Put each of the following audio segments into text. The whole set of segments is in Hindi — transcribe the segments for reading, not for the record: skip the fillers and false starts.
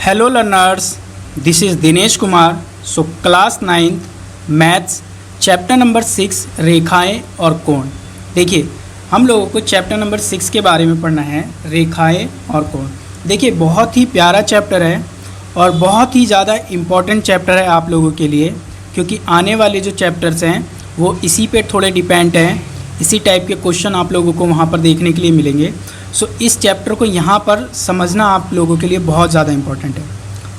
Hello learners, this is Dinesh Kumar. So class 9th maths chapter number 6 रेखाएं और कोण। देखिए हम लोगों को चैप्टर नंबर 6 के बारे में पढ़ना है, रेखाएं और कोण। देखिए बहुत ही प्यारा चैप्टर है और बहुत ही ज़्यादा इम्पॉर्टेंट चैप्टर है आप लोगों के लिए, क्योंकि आने वाले जो चैप्टर्स हैं वो इसी पे थोड़े डिपेंड हैं। इसी टाइप के क्वेश्चन आप लोगों को वहाँ पर देखने के लिए मिलेंगे। सो इस चैप्टर को यहाँ पर समझना आप लोगों के लिए बहुत ज़्यादा इम्पॉर्टेंट है।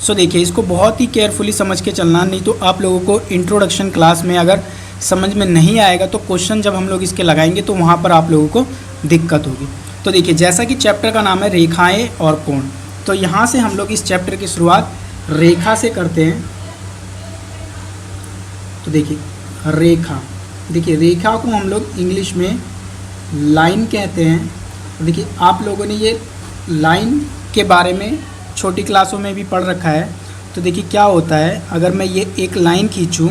सो देखिए इसको बहुत ही केयरफुली समझ के चलना, नहीं तो आप लोगों को इंट्रोडक्शन क्लास में अगर समझ में नहीं आएगा तो क्वेश्चन जब हम लोग इसके लगाएंगे तो वहाँ पर आप लोगों को दिक्कत होगी। तो देखिए जैसा कि चैप्टर का नाम है रेखाएँ और कोण, तो यहाँ से हम लोग इस चैप्टर की शुरुआत रेखा से करते हैं। तो देखिए रेखा, देखिए रेखा को हम लोग इंग्लिश में लाइन कहते हैं। देखिए आप लोगों ने ये लाइन के बारे में छोटी क्लासों में भी पढ़ रखा है। तो देखिए क्या होता है, अगर मैं ये एक लाइन खींचूं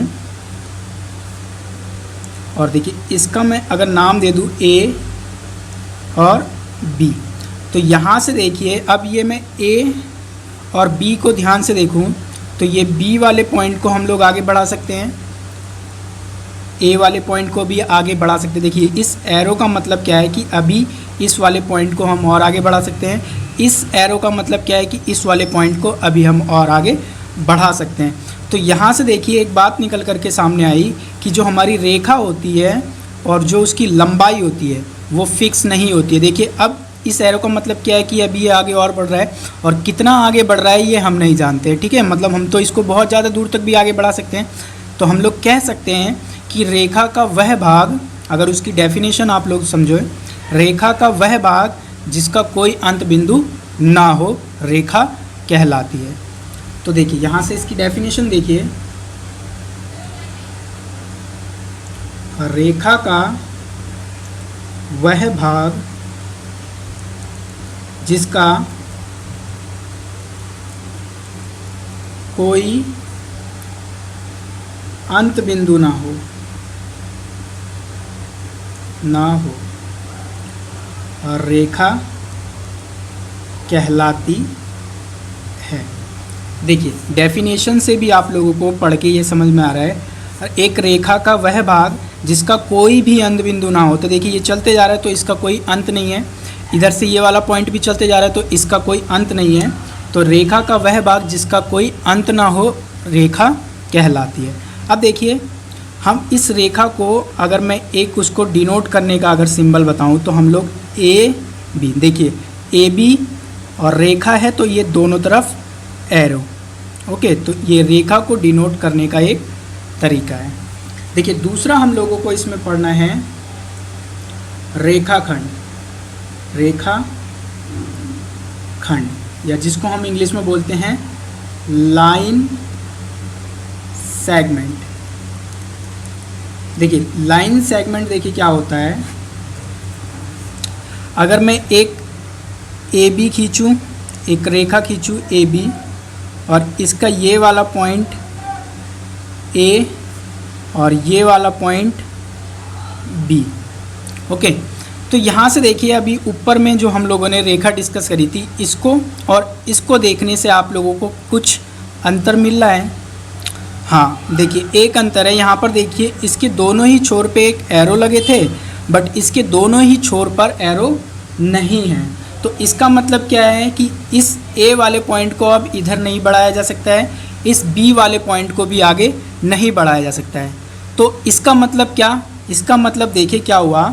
और देखिए इसका मैं अगर नाम दे दूं ए और बी, तो यहाँ से देखिए अब ये मैं ए और बी को ध्यान से देखूं तो ये बी वाले पॉइंट को हम लोग आगे बढ़ा सकते हैं, ए वाले पॉइंट को भी आगे बढ़ा सकते हैं। देखिए इस एरो का मतलब क्या है कि अभी इस वाले पॉइंट को हम और आगे बढ़ा सकते हैं। इस एरो का मतलब क्या है कि इस वाले पॉइंट को अभी हम और आगे बढ़ा सकते हैं। तो यहाँ से देखिए एक बात निकल कर के सामने आई कि जो हमारी रेखा होती है और जो उसकी लंबाई होती है वो फिक्स नहीं होती है। देखिए अब इस एरो का मतलब क्या है कि अभी ये आगे और बढ़ रहा है और कितना आगे बढ़ रहा है ये हम नहीं जानते, ठीक है। मतलब हम तो इसको बहुत ज़्यादा दूर तक भी आगे बढ़ा सकते हैं। तो हम लोग कह सकते हैं कि रेखा का वह भाग, अगर उसकी डेफिनेशन आप लोग समझो, रेखा का वह भाग जिसका कोई अंत बिंदु ना हो रेखा कहलाती है। तो देखिए यहाँ से इसकी डेफिनेशन देखिए, रेखा का वह भाग जिसका कोई अंत बिंदु ना हो और रेखा कहलाती है। देखिए डेफिनेशन से भी आप लोगों को पढ़ के ये समझ में आ रहा है, एक रेखा का वह भाग जिसका कोई भी अंत बिंदु ना हो। तो देखिए ये चलते जा रहा है तो इसका कोई अंत नहीं है, इधर से ये वाला पॉइंट भी चलते जा रहा है तो इसका कोई अंत नहीं है। तो रेखा का वह भाग जिसका कोई अंत ना हो रेखा कहलाती है। अब देखिए हम इस रेखा को अगर मैं एक उसको डिनोट करने का अगर सिंबल बताऊं तो हम लोग ए बी, देखिए ए बी और रेखा है तो ये दोनों तरफ एरो, ओके। तो ये रेखा को डिनोट करने का एक तरीका है। देखिए दूसरा हम लोगों को इसमें पढ़ना है रेखाखंड, या जिसको हम इंग्लिश में बोलते हैं लाइन सेगमेंट। देखिए लाइन सेगमेंट देखिए क्या होता है, अगर मैं एक ए बी खींचूँ, एक रेखा खींचूँ ए बी और इसका ये वाला पॉइंट ए और ये वाला पॉइंट बी, ओके। तो यहाँ से देखिए अभी ऊपर में जो हम लोगों ने रेखा डिस्कस करी थी, इसको और इसको देखने से आप लोगों को कुछ अंतर मिल रहा है। हाँ देखिए एक अंतर है, यहाँ पर देखिए इसके दोनों ही छोर पे एक एरो लगे थे बट इसके दोनों ही छोर पर एरो नहीं है। तो इसका मतलब क्या है कि इस ए वाले पॉइंट को अब इधर नहीं बढ़ाया जा सकता है, इस बी वाले पॉइंट को भी आगे नहीं बढ़ाया जा सकता है। तो इसका मतलब क्या, इसका मतलब देखिए क्या हुआ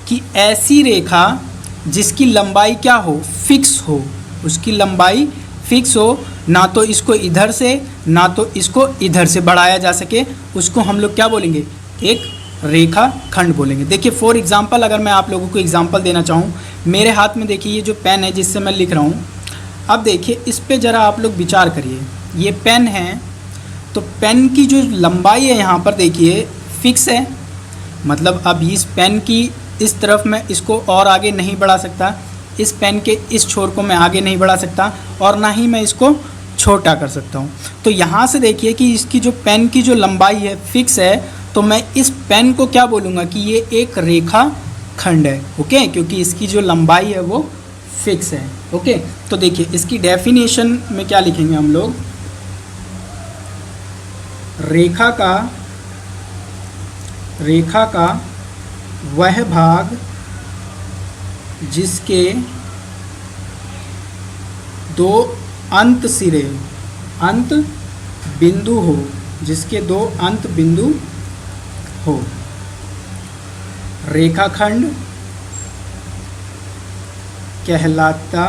कि ऐसी रेखा जिसकी लंबाई क्या हो, फिक्स हो, उसकी लंबाई फिक्स हो, ना तो इसको इधर से ना तो इसको इधर से बढ़ाया जा सके, उसको हम लोग क्या बोलेंगे, एक रेखा खंड बोलेंगे। देखिए फॉर एग्जांपल अगर मैं आप लोगों को एग्जांपल देना चाहूँ, मेरे हाथ में देखिए ये जो पेन है जिससे मैं लिख रहा हूँ, अब देखिए इस पे ज़रा आप लोग विचार करिए। ये पेन है तो पेन की जो लंबाई है यहाँ पर देखिए फिक्स है, मतलब अब इस पेन की इस तरफ मैं इसको और आगे नहीं बढ़ा सकता, इस पेन के इस छोर को मैं आगे नहीं बढ़ा सकता और ना ही मैं इसको छोटा कर सकता हूँ। तो यहाँ से देखिए कि इसकी जो पेन की जो लंबाई है फिक्स है, तो मैं इस पेन को क्या बोलूँगा कि ये एक रेखा खंड है, ओके, क्योंकि इसकी जो लंबाई है वो फिक्स है। ओके, तो देखिए इसकी डेफिनेशन में क्या लिखेंगे हम लोग, रेखा का वह भाग जिसके दो अंत सिरे अंत बिंदु हो, जिसके दो अंत बिंदु हो, रेखाखंड कहलाता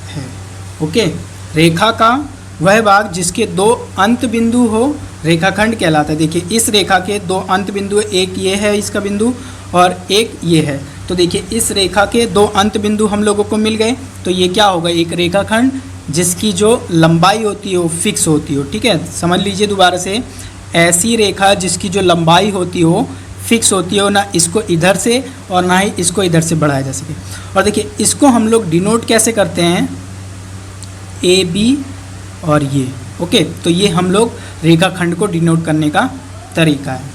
है। ओके, रेखा का वह भाग जिसके दो अंत बिंदु हो रेखाखंड कहलाता है। देखिए इस रेखा के दो अंत बिंदु, एक ये है इसका बिंदु और एक ये है। तो देखिए इस रेखा के दो अंत बिंदु हम लोगों को मिल गए, तो ये क्या होगा, एक रेखाखंड जिसकी जो लंबाई होती है वो फिक्स होती हो। ठीक है, समझ लीजिए दोबारा से, ऐसी रेखा जिसकी जो लंबाई होती हो फिक्स होती हो, ना इसको इधर से और ना ही इसको इधर से बढ़ाया जा सके। और देखिए इसको हम लोग डिनोट कैसे करते हैं, ए बी और ये। ओके, तो ये हम लोग रेखाखंड को डिनोट करने का तरीका है।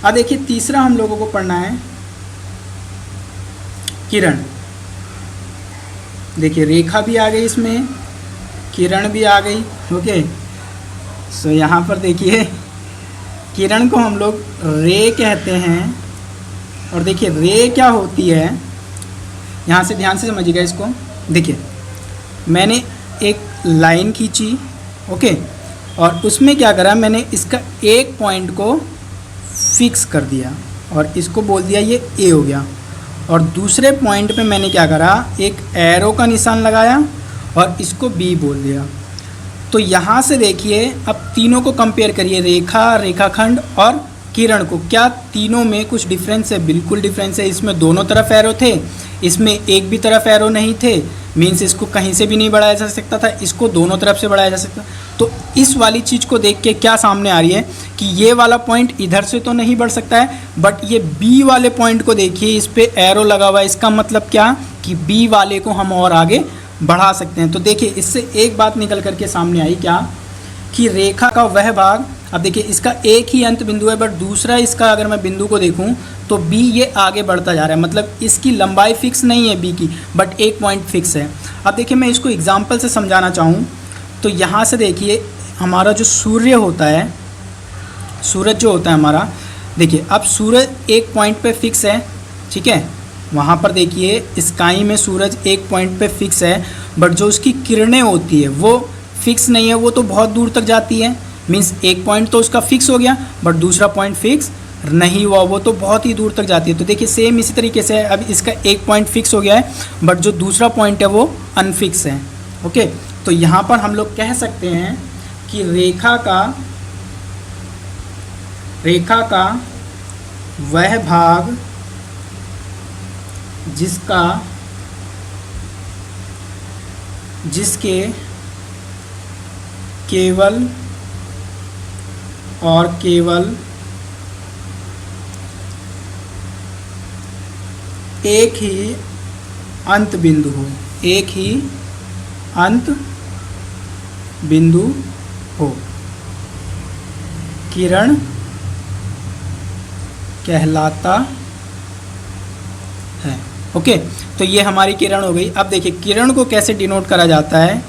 अब देखिए तीसरा हम लोगों को पढ़ना है किरण। देखिए रेखा भी आ गई इसमें, किरण भी आ गई। ओके, सो यहाँ पर देखिए किरण को हम लोग रे कहते हैं। और देखिए रे क्या होती है, यहाँ से ध्यान से समझिएगा इसको। देखिए मैंने एक लाइन खींची, ओके, और उसमें क्या करा, मैंने इसका एक पॉइंट को फिक्स कर दिया और इसको बोल दिया ये ए हो गया। और दूसरे पॉइंट पे मैंने क्या करा, एक एरो का निशान लगाया और इसको बी बोल दिया। तो यहाँ से देखिए अब तीनों को कंपेयर करिए, रेखा, रेखाखंड और किरण को, क्या तीनों में कुछ डिफरेंस है? बिल्कुल डिफरेंस है। इसमें दोनों तरफ एरो थे, इसमें एक भी तरफ एरो नहीं थे, मीन्स इसको कहीं से भी नहीं बढ़ाया जा सकता था, इसको दोनों तरफ से बढ़ाया जा सकता। तो इस वाली चीज़ को देख के क्या सामने आ रही है कि ये वाला पॉइंट इधर से तो नहीं बढ़ सकता है, बट ये बी वाले पॉइंट को देखिए, इस पर एरो लगा हुआ है। इसका मतलब क्या कि बी वाले को हम और आगे बढ़ा सकते हैं। तो देखिए इससे एक बात निकल करके सामने आई क्या, कि रेखा का वह भाग, अब देखिए इसका एक ही अंत बिंदु है, बट दूसरा इसका अगर मैं बिंदु को देखूं तो बी ये आगे बढ़ता जा रहा है, मतलब इसकी लंबाई फिक्स नहीं है बी की, बट एक पॉइंट फिक्स है। अब देखिए मैं इसको एग्जांपल से समझाना चाहूँ तो यहाँ से देखिए हमारा जो सूर्य होता है, सूरज जो होता है हमारा, देखिए अब सूरज एक पॉइंट पे फिक्स है, ठीक है, वहाँ पर देखिए स्काई में सूरज एक पॉइंट पे फिक्स है, बट जो उसकी किरणें होती है वो फिक्स नहीं है, वो तो बहुत दूर तक जाती है। मीन्स एक पॉइंट तो उसका फिक्स हो गया, बट दूसरा पॉइंट फिक्स नहीं हुआ, वो तो बहुत ही दूर तक जाती है। तो देखिए सेम इसी तरीके से अब इसका एक पॉइंट फिक्स हो गया है, बट जो दूसरा पॉइंट है वो अनफिक्स है। ओके, तो यहाँ पर हम लोग कह सकते हैं कि रेखा का वह भाग जिसके केवल और केवल एक ही अंत बिंदु हो, एक ही अंत बिंदु हो, किरण कहलाता है। ओके, तो ये हमारी किरण हो गई। अब देखिए किरण को कैसे डिनोट करा जाता है,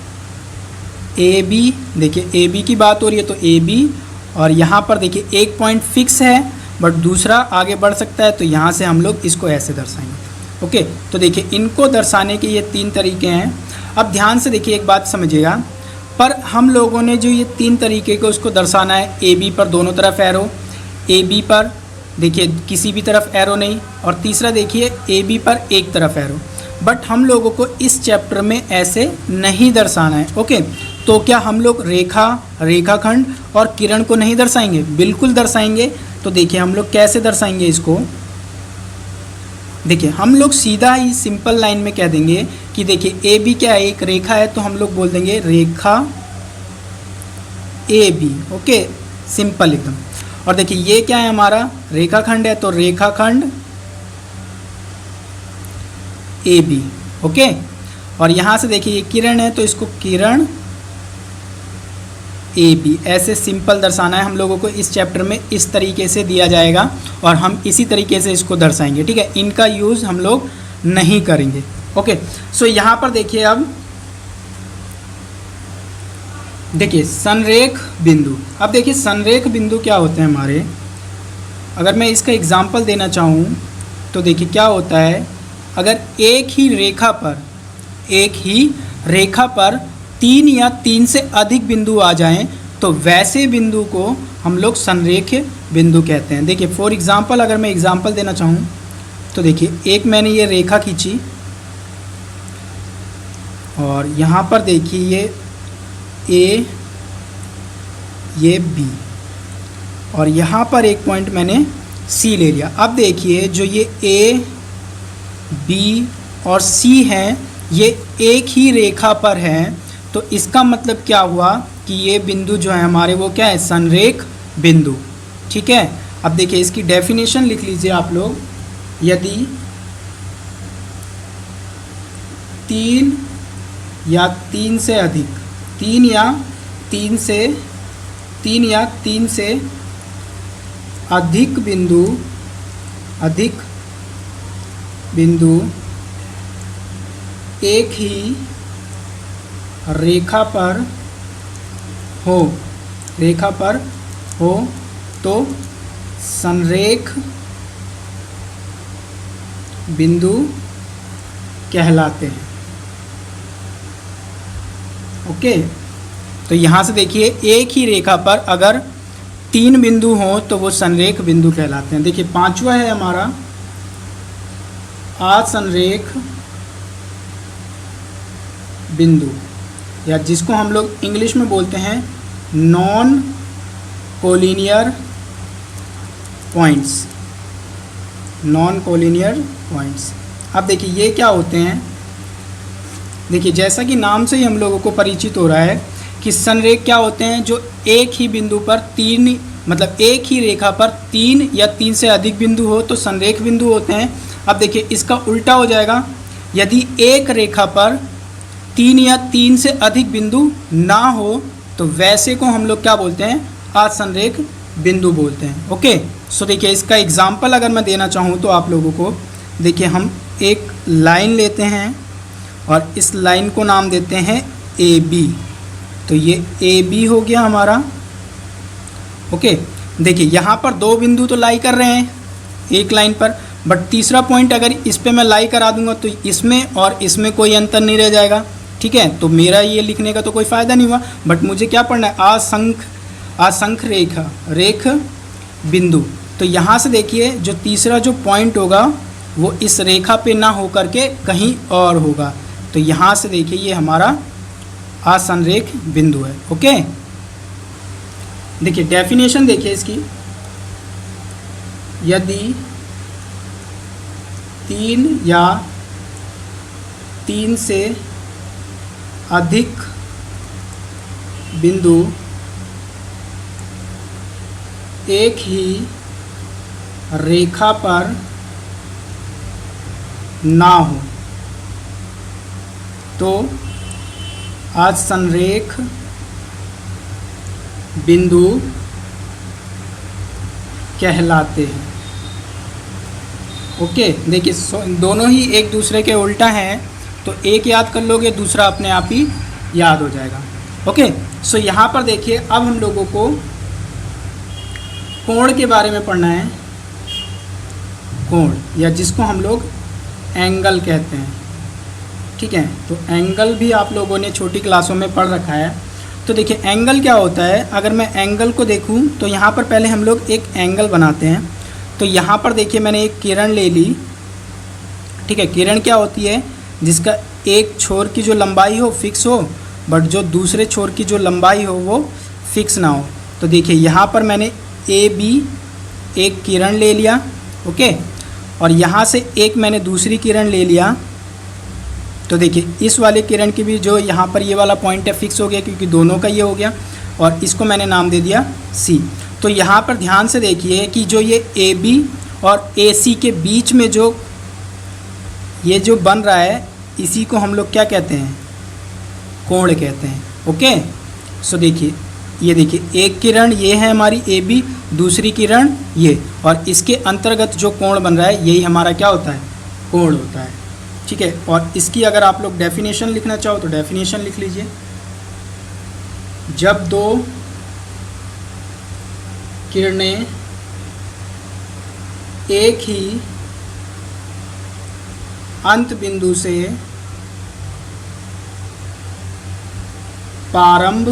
ए बी, देखिए ए बी की बात हो रही है तो ए बी, और यहाँ पर देखिए एक पॉइंट फिक्स है बट दूसरा आगे बढ़ सकता है, तो यहाँ से हम लोग इसको ऐसे दर्शाएंगे। ओके, तो देखिए इनको दर्शाने के ये तीन तरीके हैं। अब ध्यान से देखिए एक बात समझिएगा, पर हम लोगों ने जो ये तीन तरीके को उसको दर्शाना है, ए बी पर दोनों तरफ एरो, ए बी पर देखिए किसी भी तरफ एरो नहीं, और तीसरा देखिए ए बी पर एक तरफ एरो, बट हम लोगों को इस चैप्टर में ऐसे नहीं दर्शाना है। ओके, तो क्या हम लोग रेखा, रेखाखंड और किरण को नहीं दर्शाएंगे? बिल्कुल दर्शाएंगे। तो देखिए हम लोग कैसे दर्शाएंगे इसको, देखिए हम लोग सीधा ही सिंपल लाइन में कह देंगे कि देखिए ए बी क्या है, एक रेखा है, तो हम लोग बोल देंगे रेखा ए बी। ओके, सिंपल एकदम। और देखिए ये क्या है, हमारा रेखाखंड है, तो रेखाखंड ए बी। ओके, और यहाँ से देखिए ये किरण है, तो इसको किरण ए बी, ऐसे सिंपल दर्शाना है हम लोगों को। इस चैप्टर में इस तरीके से दिया जाएगा और हम इसी तरीके से इसको दर्शाएंगे। ठीक है, इनका यूज़ हम लोग नहीं करेंगे। ओके, सो यहाँ पर देखिए, अब देखिए संरेख बिंदु। अब देखिए संरेख बिंदु क्या होते हैं हमारे, अगर मैं इसका एग्जाम्पल देना चाहूँ तो देखिए क्या होता है, अगर एक ही रेखा पर 3 या 3 से अधिक बिंदु आ जाएं तो वैसे बिंदु को हम लोग संरेख बिंदु कहते हैं। देखिए फॉर एग्जांपल, अगर मैं एग्जांपल देना चाहूँ तो देखिए, एक मैंने ये रेखा खींची और यहाँ पर देखिए ये ए, ये बी, और यहाँ पर एक पॉइंट मैंने सी ले लिया। अब देखिए जो ये ए, बी और सी हैं, ये एक ही रेखा पर हैं, तो इसका मतलब क्या हुआ कि ये बिंदु जो है हमारे, वो क्या है, संरेख बिंदु। ठीक है, अब देखिए इसकी डेफिनेशन लिख लीजिए आप लोग। यदि 3 या 3 से अधिक, 3 या 3 से अधिक बिंदु एक ही रेखा पर हो तो संरेख बिंदु कहलाते हैं। ओके, तो यहाँ से देखिए एक ही रेखा पर अगर 3 बिंदु हों तो वो संरेख बिंदु कहलाते हैं। देखिए पांचवा है हमारा असंरेख बिंदु, या जिसको हम लोग इंग्लिश में बोलते हैं नॉन कोलिनियर पॉइंट्स। अब देखिए ये क्या होते हैं, देखिए जैसा कि नाम से ही हम लोगों को परिचित हो रहा है कि संरेख क्या होते हैं, जो एक ही बिंदु पर 3, मतलब एक ही रेखा पर 3 या 3 से अधिक बिंदु हो तो संरेख बिंदु होते हैं। अब देखिए इसका उल्टा हो जाएगा, यदि एक रेखा पर 3 या 3 से अधिक बिंदु ना हो तो वैसे को हम लोग क्या बोलते हैं, असंरेख बिंदु बोलते हैं। ओके, सो देखिए इसका एग्जाम्पल अगर मैं देना चाहूँ तो आप लोगों को, देखिए हम एक लाइन लेते हैं और इस लाइन को नाम देते हैं ए बी। तो ये ए बी हो गया हमारा। ओके, देखिए यहाँ पर 2 बिंदु तो लाई कर रहे हैं एक लाइन पर, बट तीसरा पॉइंट अगर इस पे मैं लाई करा दूंगा तो इसमें और इसमें कोई अंतर नहीं रह जाएगा। ठीक है, तो मेरा ये लिखने का तो कोई फ़ायदा नहीं हुआ, बट मुझे क्या पढ़ना है, असंख्य रेख बिंदु। तो यहाँ से देखिए जो तीसरा जो पॉइंट होगा वो इस रेखा पे ना हो करके कहीं और होगा, तो यहाँ से देखिए ये हमारा असंरेख बिंदु है। ओके, देखिए डेफिनेशन देखिए इसकी, यदि 3 या 3 से अधिक बिंदु एक ही रेखा पर ना हो तो असंरेख बिंदु कहलाते हैं। ओके, देखिए दोनों ही एक दूसरे के उल्टा हैं, तो एक याद कर लोगे दूसरा अपने आप ही याद हो जाएगा। ओके, सो यहाँ पर देखिए अब हम लोगों को कोण के बारे में पढ़ना है। कोण, या जिसको हम लोग एंगल कहते हैं। ठीक है, तो एंगल भी आप लोगों ने छोटी क्लासों में पढ़ रखा है। तो देखिए एंगल क्या होता है, अगर मैं एंगल को देखूं तो यहाँ पर पहले हम लोग एक एंगल बनाते हैं। तो यहाँ पर देखिए मैंने एक किरण ले ली। ठीक है, किरण क्या होती है, जिसका एक छोर की जो लंबाई हो फिक्स हो, बट जो दूसरे छोर की जो लंबाई हो वो फिक्स ना हो। तो देखिए यहाँ पर मैंने ए बी एक किरण ले लिया। ओके, और यहाँ से एक मैंने दूसरी किरण ले लिया। तो देखिए इस वाले किरण की भी जो यहाँ पर ये वाला पॉइंट है फिक्स हो गया, क्योंकि दोनों का ये हो गया, और इसको मैंने नाम दे दिया सी। तो यहाँ पर ध्यान से देखिए कि जो ये ए बी और ए सी के बीच में जो ये जो बन रहा है, इसी को हम लोग क्या कहते हैं, कोण कहते हैं। ओके, सो देखिए ये देखिए एक किरण ये है हमारी ए बी, दूसरी किरण ये, और इसके अंतर्गत जो कोण बन रहा है यही हमारा क्या होता है, कोण होता है। ठीक है। और इसकी अगर आप लोग डेफिनेशन लिखना चाहो तो डेफिनेशन लिख लीजिए। जब दो किरणें एक ही अंत बिंदु से प्रारंभ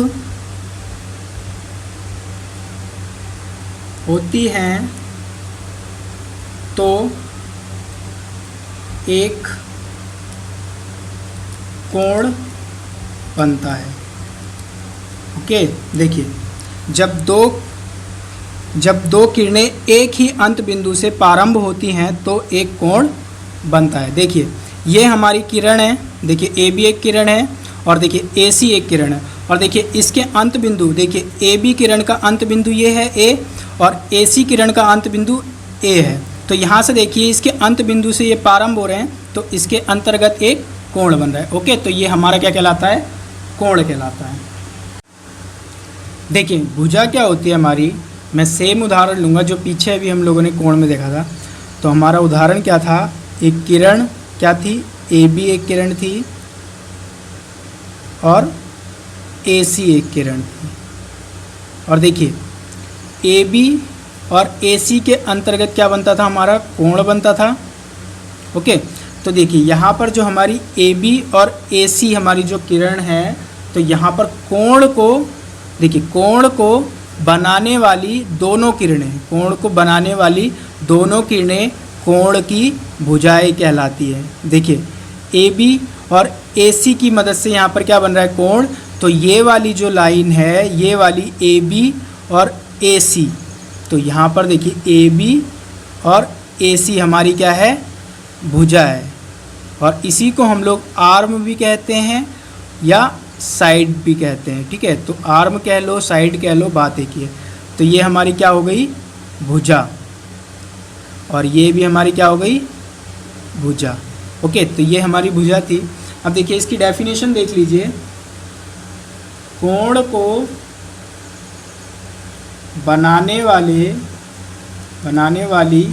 होती हैं तो एक कोण बनता है। ओके, देखिए जब दो किरणें एक ही अंत बिंदु से प्रारंभ होती हैं तो एक कोण बनता है। देखिए ये हमारी किरण है, देखिए ए बी एक किरण है और देखिए ए सी एक किरण है। और देखिए इसके अंत बिंदु, देखिए ए बी किरण का अंत बिंदु ये है ए और ए सी किरण का अंत बिंदु ए है। तो यहाँ से देखिए इसके अंत बिंदु से ये प्रारंभ हो रहे हैं तो इसके अंतर्गत एक कोण बन रहा है। ओके, तो ये हमारा क्या कहलाता है? कोण कहलाता है। देखिए भुजा क्या होती है हमारी, मैं सेम उदाहरण लूँगा जो पीछे अभी हम लोगों ने कोण में देखा था। तो हमारा उदाहरण क्या था, एक किरण क्या थी, ए बी एक किरण थी और ए सी एक किरण थी। और देखिए ए बी और ए सी के अंतर्गत क्या बनता था, हमारा कोण बनता था। ओके, तो देखिए यहाँ पर जो हमारी ए बी और ए सी हमारी जो किरण है, तो यहाँ पर कोण को, देखिए कोण को बनाने वाली दोनों किरणें, कोण को बनाने वाली दोनों किरणें कोण की भुजाएं कहलाती है। देखिए ए बी और ए सी की मदद से यहाँ पर क्या बन रहा है, कोण। तो ये वाली जो लाइन है, ये वाली ए बी और ए सी, तो यहाँ पर देखिए ए बी और ए सी हमारी क्या है, भुजा है। और इसी को हम लोग आर्म भी कहते हैं या साइड भी कहते हैं। ठीक है, तो आर्म कह लो, साइड कह लो, बात एक ही है। तो ये हमारी क्या हो गई, भुजा, और ये भी हमारी क्या हो गई, भुजा। ओके, तो ये हमारी भुजा थी। अब देखिए इसकी डेफिनेशन देख लीजिए। कोण को बनाने वाली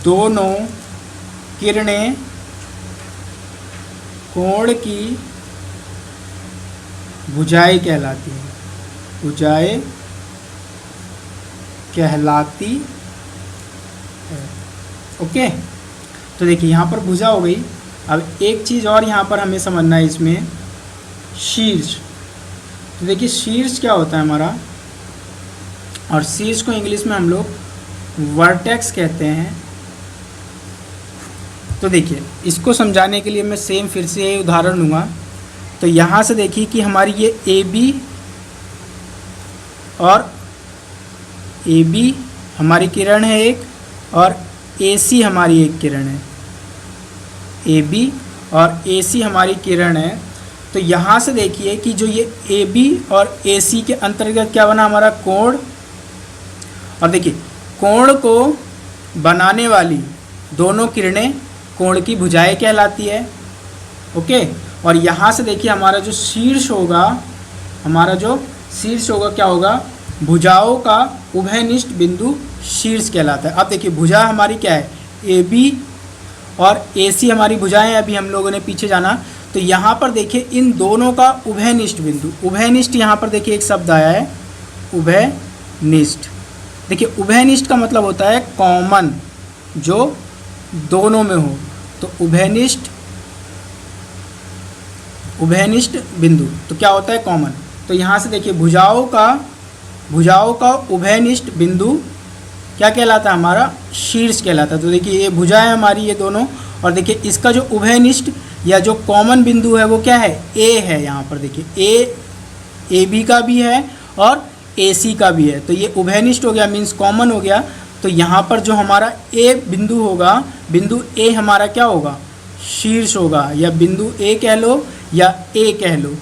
दोनों किरणें कोण की भुजाएं कहलाती हैं, भुजाएं कहलाती है। ओके, तो देखिए यहाँ पर भुजा हो गई। अब एक चीज़ और यहाँ पर हमें समझना है इसमें, शीर्ष। तो देखिए शीर्ष क्या होता है हमारा, और शीर्ष को इंग्लिश में हम लोग वर्टेक्स कहते हैं। तो देखिए इसको समझाने के लिए मैं सेम फिर से ये उदाहरण लूँगा। तो यहाँ से देखिए कि हमारी ये ए बी और ए बी हमारी किरण है एक, और ए सी हमारी एक किरण है, ए बी और ए सी हमारी किरण है। तो यहाँ से देखिए कि जो ये ए बी और ए सी के अंतर्गत क्या बना, हमारा कोण। और देखिए कोण को बनाने वाली दोनों किरणें कोण की भुजाएं कहलाती है। ओके, और यहाँ से देखिए हमारा जो शीर्ष होगा, क्या होगा, भुजाओं का उभयनिष्ठ बिंदु शीर्ष कहलाता है। अब देखिए भुजा हमारी क्या है, ए बी और ए सी हमारी भुजाएं, अभी हम लोगों ने पीछे जाना। तो यहाँ पर देखिए इन दोनों का उभयनिष्ठ बिंदु, उभयनिष्ठ यहाँ पर देखिए एक शब्द आया है, उभयनिष्ठ। देखिए उभयनिष्ठ का मतलब होता है कॉमन, जो दोनों में हो। तो उभयनिष्ठ बिंदु तो क्या होता है, कॉमन। तो यहाँ से देखिए भुजाओं का उभयनिष्ठ बिंदु क्या कहलाता है, हमारा शीर्ष कहलाता है। तो देखिए ये भुजाएं हमारी ये दोनों, और देखिए इसका जो उभयनिष्ठ या जो कॉमन बिंदु है वो क्या है, ए है। यहाँ पर देखिए ए बी का भी है और ए सी का भी है। तो ये उभयनिष्ठ हो गया, मीन्स कॉमन हो गया। तो यहाँ पर जो हमारा ए बिंदु होगा, बिंदु ए हमारा क्या होगा, शीर्ष होगा, या बिंदु ए कह लो या ए कह लो,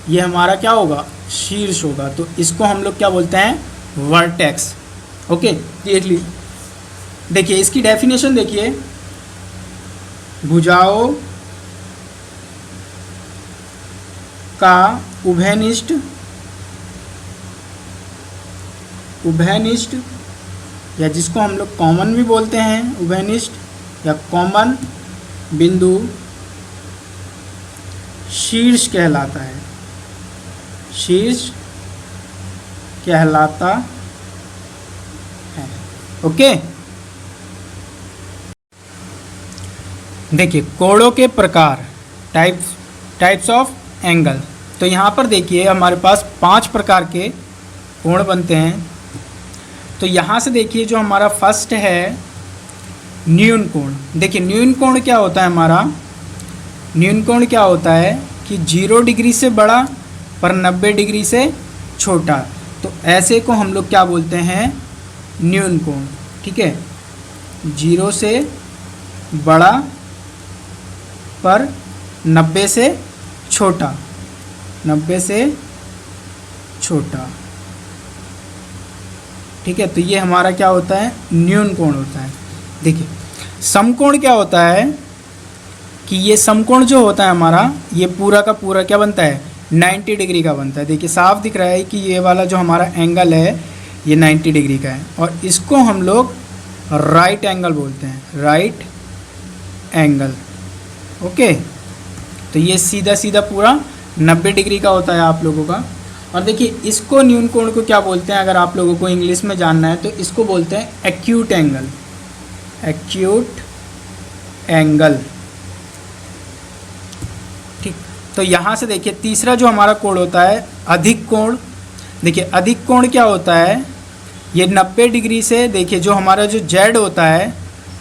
ये हमारा क्या होगा, शीर्ष होगा। तो इसको हम लोग क्या बोलते हैं, वर्टेक्स। ओके, देख लीजिए, देखिए इसकी डेफिनेशन देखिए, भुजाओं का उभयनिष्ठ या जिसको हम लोग कॉमन भी बोलते हैं, उभयनिष्ठ या कॉमन बिंदु शीर्ष कहलाता है, शीर्ष कहलाता है। ओके, देखिए कोणों के प्रकार, टाइप्स ऑफ एंगल। तो यहाँ पर देखिए हमारे पास 5 प्रकार के कोण बनते हैं। तो यहाँ से देखिए जो हमारा फर्स्ट है न्यून कोण। देखिए न्यून कोण क्या होता है हमारा, न्यून कोण क्या होता है कि 0 डिग्री से बड़ा पर 90 डिग्री से छोटा। तो ऐसे को हम लोग क्या बोलते हैं, न्यून कोण। ठीक है, 0 से बड़ा पर 90 से छोटा, 90 से छोटा। ठीक है, तो ये हमारा क्या होता है, न्यून कोण होता है। देखिए समकोण क्या होता है कि ये समकोण जो होता है हमारा, ये पूरा का पूरा क्या बनता है, 90 डिग्री का बनता है। देखिए साफ दिख रहा है कि ये वाला जो हमारा एंगल है ये 90 डिग्री का है, और इसको हम लोग राइट एंगल बोलते हैं, राइट एंगल। ओके, तो ये सीधा सीधा पूरा 90 डिग्री का होता है आप लोगों का। और देखिए इसको न्यून कोण को क्या बोलते हैं, अगर आप लोगों को इंग्लिश में जानना है तो इसको बोलते हैं एक्यूट एंगल, एक्यूट एंगल। ठीक, तो यहाँ से देखिए तीसरा जो हमारा कोण होता है अधिक कोण। देखिए अधिक कोण क्या होता है, ये 90 डिग्री से, देखिए जो हमारा जो जेड होता है,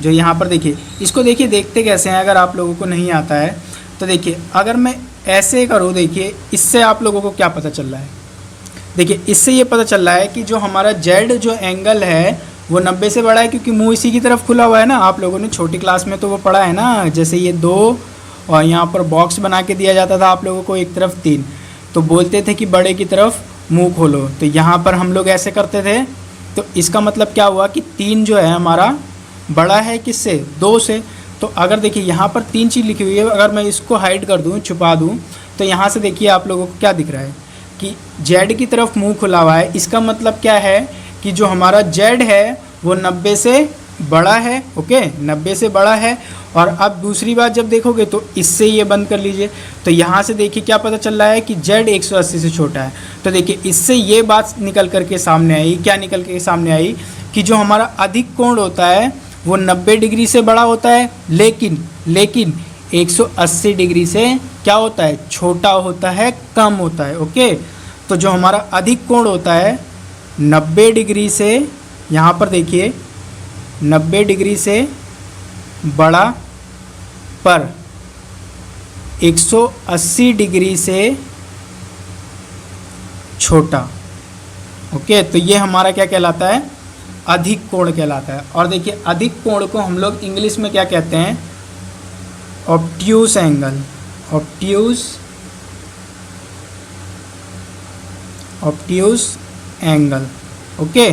जो यहाँ पर देखिए, इसको देखिए देखते कैसे हैं अगर आप लोगों को नहीं आता है तो देखिए अगर मैं ऐसे करूँ, देखिए इससे आप लोगों को क्या पता चल रहा है, देखिए इससे ये पता चल रहा है कि जो हमारा जेड जो एंगल है वो 90 से बड़ा है, क्योंकि मुंह इसी की तरफ खुला हुआ है ना। आप लोगों ने छोटी क्लास में तो वो पढ़ा है ना, जैसे ये 2 और यहाँ पर बॉक्स बना के दिया जाता था आप लोगों को, एक तरफ 3, तो बोलते थे कि बड़े की तरफ मुंह खोलो, तो यहाँ पर हम लोग ऐसे करते थे। तो इसका मतलब क्या हुआ कि 3 जो है हमारा बड़ा है किससे, 2 से। तो अगर देखिए यहाँ पर 3 चीज़ लिखी हुई है, अगर मैं इसको हाइड कर दूँ, छुपा दूँ, तो यहाँ से देखिए आप लोगों को क्या दिख रहा है कि जेड की तरफ मुंह खुला हुआ है। इसका मतलब क्या है कि जो हमारा जेड है वो 90 से बड़ा है। ओके, 90 से बड़ा है। और अब दूसरी बात जब देखोगे तो इससे ये बंद कर लीजिए, तो यहाँ से देखिए क्या पता चल रहा है कि जेड 180 से छोटा है। तो देखिए इससे ये बात निकल करके सामने आई, क्या निकल के सामने आई कि जो हमारा अधिक कोण होता है वो 90 डिग्री से बड़ा होता है, लेकिन 180 डिग्री से क्या होता है, छोटा होता है, कम होता है। ओके, तो जो हमारा अधिक कोण होता है 90 डिग्री से, यहाँ पर देखिए 90 डिग्री से बड़ा पर 180 डिग्री से छोटा। ओके, तो ये हमारा क्या कहलाता है, अधिक कोण कहलाता है। और देखिए अधिक कोण को हम लोग इंग्लिश में क्या कहते हैं, obtuse angle, obtuse angle. Okay,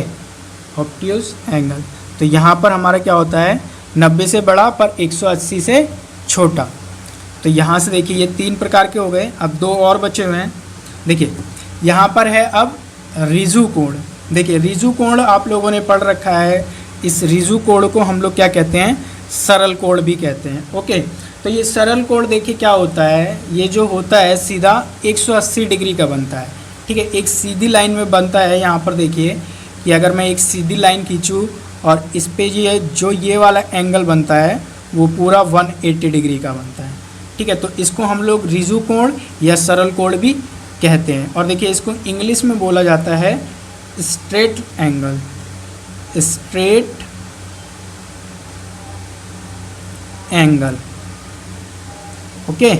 obtuse angle. तो यहाँ पर हमारा क्या होता है, 90 से बड़ा पर 180 से छोटा। तो यहाँ से देखिए ये 3 प्रकार के हो गए, अब 2 और बचे हुए हैं। देखिए यहाँ पर है अब रिजु कोण। देखिए रिजु कोण आप लोगों ने पढ़ रखा है, इस रिजु कोण को हम लोग क्या कहते हैं, सरल कोण भी कहते हैं। ओके, तो ये सरल कोण देखिए क्या होता है, ये जो होता है सीधा 180 डिग्री का बनता है। ठीक है, एक सीधी लाइन में बनता है। यहाँ पर देखिए कि अगर मैं एक सीधी लाइन खींचूँ और इस पे जो ये वाला एंगल बनता है वो पूरा 180 डिग्री का बनता है। ठीक है, तो इसको हम लोग रिजु कोण या सरल कोण भी कहते हैं। और देखिए इसको इंग्लिश में बोला जाता है straight angle, straight angle. Okay,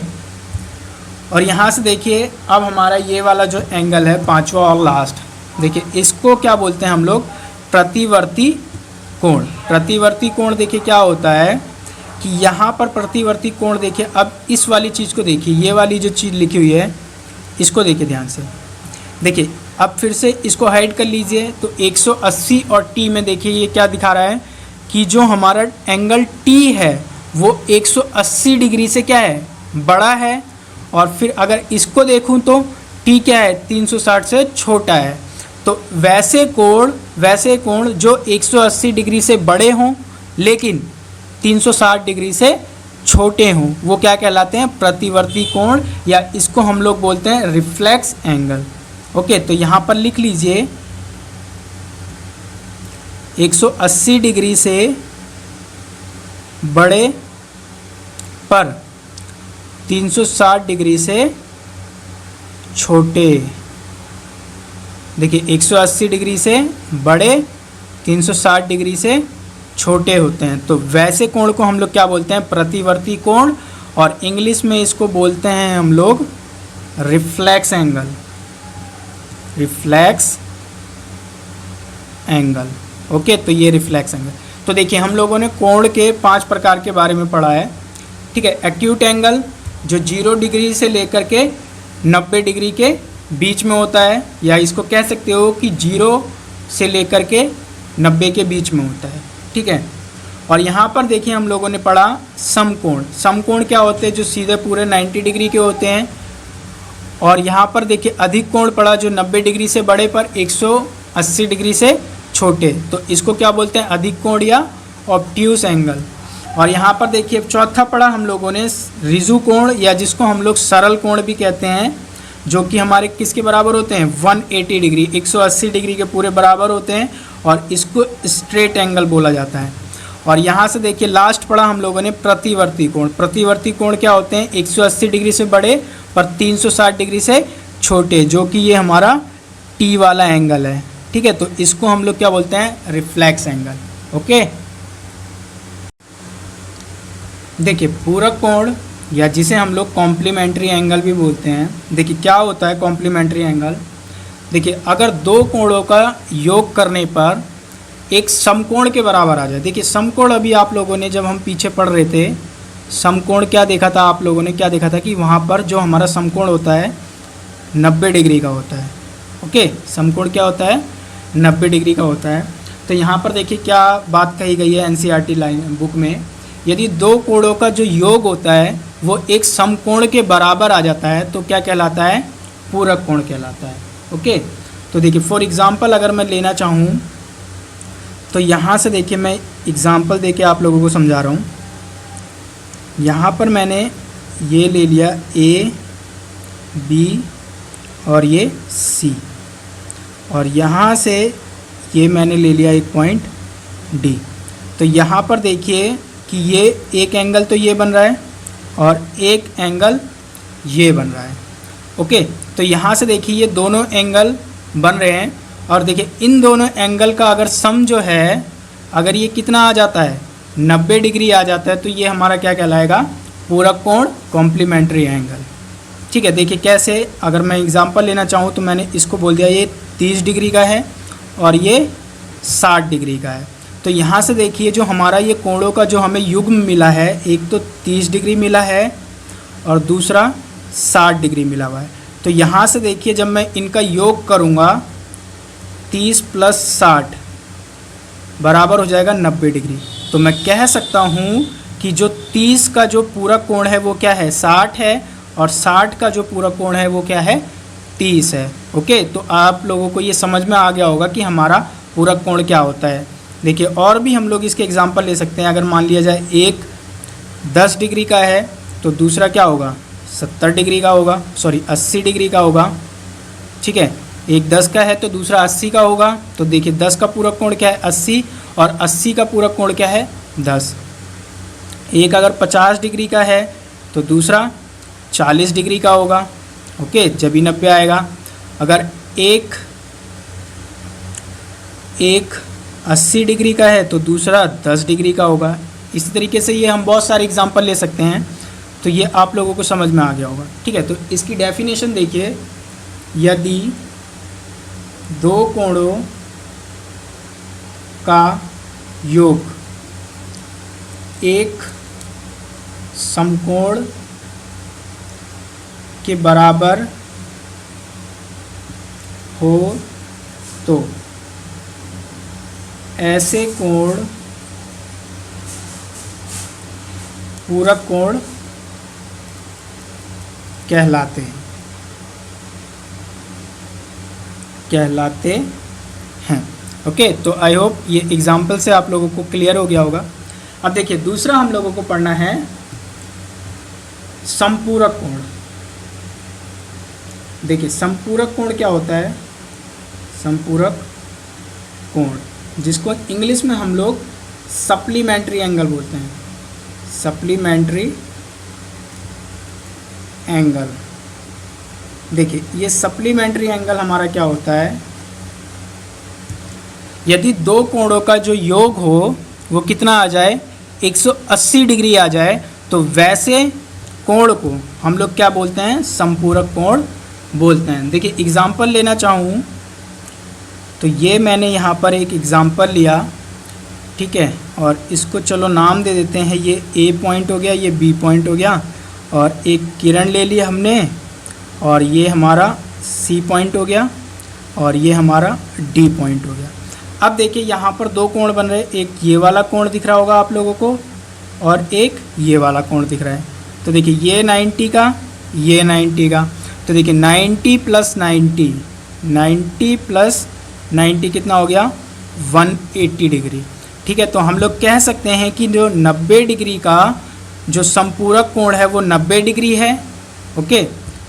और यहाँ से देखिए अब हमारा ये वाला जो एंगल है 5वां और लास्ट, देखिए इसको क्या बोलते हैं हम लोग, प्रतिवर्ती कोण। प्रतिवर्ती कोण देखिए क्या होता है कि यहाँ पर प्रतिवर्ती कोण देखिए, अब इस वाली चीज़ को देखिए, ये वाली जो चीज़ लिखी हुई है इसको देखिए ध्यान से। देखिए अब फिर से इसको हाइड कर लीजिए, तो 180 और टी में देखिए ये क्या दिखा रहा है कि जो हमारा एंगल टी है वो 180 डिग्री से क्या है, बड़ा है। और फिर अगर इसको देखूं तो टी क्या है, 360 से छोटा है। तो वैसे कोण जो 180 डिग्री से बड़े हों लेकिन 360 डिग्री से छोटे हों, वो क्या कहलाते हैं, प्रतिवर्ती कोण, या इसको हम लोग बोलते हैं रिफ्लेक्स एंगल। ओके, तो यहाँ पर लिख लीजिए 180 डिग्री से बड़े पर 360 डिग्री से छोटे। देखिए 180 डिग्री से बड़े, 360 डिग्री से छोटे होते हैं, तो वैसे कोण को हम लोग क्या बोलते हैं, प्रतिवर्ती कोण, और इंग्लिश में इसको बोलते हैं हम लोग reflex angle, reflex angle. Okay, तो ये रिफ्लेक्स एंगल। तो देखिए हम लोगों ने कोण के 5 प्रकार के बारे में पढ़ा है, ठीक है। एक्यूट एंगल जो 0 डिग्री से लेकर के 90 डिग्री के बीच में होता है, या इसको कह सकते हो कि 0 से लेकर के 90 के बीच में होता है, ठीक है। और यहाँ पर देखिए हम लोगों ने पढ़ा समकोण। समकोण क्या होते हैं, जो सीधे पूरे 90 डिग्री के होते हैं। और यहाँ पर देखिए अधिक कोण पढ़ा, जो 90 डिग्री से बड़े पर 180 डिग्री से छोटे, तो इसको क्या बोलते हैं, अधिक कोण या ऑब्ट्यूस एंगल। और यहाँ पर देखिए चौथा पढ़ा हम लोगों ने रिजु कोण, या जिसको हम लोग सरल कोण भी कहते हैं, जो कि हमारे किसके बराबर होते हैं, 180 डिग्री, 180 डिग्री के पूरे बराबर होते हैं, और इसको स्ट्रेट एंगल बोला जाता है। और यहाँ से देखिए लास्ट पढ़ा हम लोगों ने प्रतिवर्ती कोण। प्रतिवर्ती कोण क्या होते हैं, 180 डिग्री से बड़े पर 360 डिग्री से छोटे, जो कि ये हमारा टी वाला एंगल है, ठीक है। तो इसको हम लोग क्या बोलते हैं, रिफ्लेक्स एंगल। ओके, देखिए पूरक कोण, या जिसे हम लोग कॉम्प्लीमेंट्री एंगल भी बोलते हैं। देखिए क्या होता है कॉम्प्लीमेंट्री एंगल, देखिए अगर दो कोणों का योग करने पर एक समकोण के बराबर आ जाए। देखिए समकोण अभी आप लोगों ने जब हम पीछे पढ़ रहे थे, समकोण क्या देखा था, आप लोगों ने क्या देखा था कि वहाँ पर जो हमारा समकोण होता है 90 डिग्री का होता है। ओके, समकोण क्या होता है, 90 डिग्री का होता है। तो यहाँ पर देखिए क्या बात कही गई है एनसीईआरटी लाइन बुक में, यदि दो कोणों का जो योग होता है वो एक समकोण के बराबर आ जाता है तो क्या कहलाता है, पूरक कोण कहलाता है। ओके, तो देखिए फॉर एग्जांपल अगर मैं लेना चाहूँ तो यहाँ से देखिए मैं एग्जांपल देके आप लोगों को समझा रहा हूँ। यहाँ पर मैंने ये ले लिया ए, बी और ये सी, और यहाँ से ये मैंने ले लिया एक पॉइंट डी। तो यहाँ पर देखिए कि ये एक एंगल तो ये बन रहा है और एक एंगल ये बन रहा है। ओके, तो यहाँ से देखिए ये दोनों एंगल बन रहे हैं, और देखिए इन दोनों एंगल का अगर सम जो है, अगर ये कितना आ जाता है, 90 डिग्री आ जाता है, तो ये हमारा क्या कहलाएगा, पूरक कोण, कॉम्प्लीमेंट्री एंगल। ठीक है, देखिए कैसे, अगर मैं एग्जांपल लेना चाहूँ तो मैंने इसको बोल दिया ये 30 डिग्री का है और ये 60 डिग्री का है। तो यहाँ से देखिए जो हमारा ये कोणों का जो हमें युग्म मिला है, एक तो 30 डिग्री मिला है और दूसरा 60 डिग्री मिला हुआ है। तो यहाँ से देखिए जब मैं इनका योग करूँगा 30 + 60 बराबर हो जाएगा 90 डिग्री। तो मैं कह सकता हूँ कि जो 30 का जो पूरक कोण है वो क्या है, 60 है, और 60 का जो पूरक कोण है वो क्या है, 30 है। ओके, तो आप लोगों को ये समझ में आ गया होगा कि हमारा पूरक कोण क्या होता है। देखिए और भी हम लोग इसके एग्जांपल ले सकते हैं। अगर मान लिया जाए एक 10 डिग्री का है तो दूसरा क्या होगा, 70 डिग्री का होगा, सॉरी 80 डिग्री का होगा। ठीक है, एक 10 का है तो दूसरा 80 का होगा। तो देखिए 10 का पूरक कोण क्या है, 80, और 80 का पूरक कोण क्या है, 10। एक अगर 50 डिग्री का है तो दूसरा 40 डिग्री का होगा। ओके, जब ही 90 आएगा। अगर एक 80 डिग्री का है तो दूसरा 10 डिग्री का होगा। इसी तरीके से ये हम बहुत सारे एग्जांपल ले सकते हैं। तो ये आप लोगों को समझ में आ गया होगा। ठीक है, तो इसकी डेफिनेशन देखिए, यदि दो कोणों का योग एक समकोण के बराबर हो तो ऐसे कोण पूरक कोण कहलाते हैं। ओके, तो आई होप ये एग्जाम्पल से आप लोगों को क्लियर हो गया होगा। अब देखिए दूसरा हम लोगों को पढ़ना है संपूरक कोण। देखिए संपूरक कोण क्या होता है? संपूरक कोण, जिसको इंग्लिश में हम लोग सप्लीमेंट्री एंगल बोलते हैं। Supplementary angle. देखिए ये सप्लीमेंट्री एंगल हमारा क्या होता है? यदि दो कोणों का जो योग हो वो कितना आ जाए, 180 डिग्री आ जाए, तो वैसे कोण को हम लोग क्या बोलते हैं? संपूरक कोण बोलते हैं। देखिए एग्जाम्पल लेना चाहूँ तो ये मैंने यहाँ पर एक एग्जाम्पल लिया, ठीक है, और इसको चलो नाम दे देते हैं। ये ए पॉइंट हो गया, ये बी पॉइंट हो गया, और एक किरण ले ली हमने, और ये हमारा सी पॉइंट हो गया, और ये हमारा डी पॉइंट हो गया। अब देखिए यहाँ पर दो कोण बन रहे, एक ये वाला कोण दिख रहा होगा आप लोगों को, और एक ये वाला कोण दिख रहा है। तो देखिए ये 90 का, ये 90 का, तो देखिए 90 प्लस 90, 90 प्लस 90 कितना हो गया? 180 डिग्री। ठीक है, तो हम लोग कह सकते हैं कि जो 90 डिग्री का जो संपूरक कोण है वो 90 डिग्री है। ओके,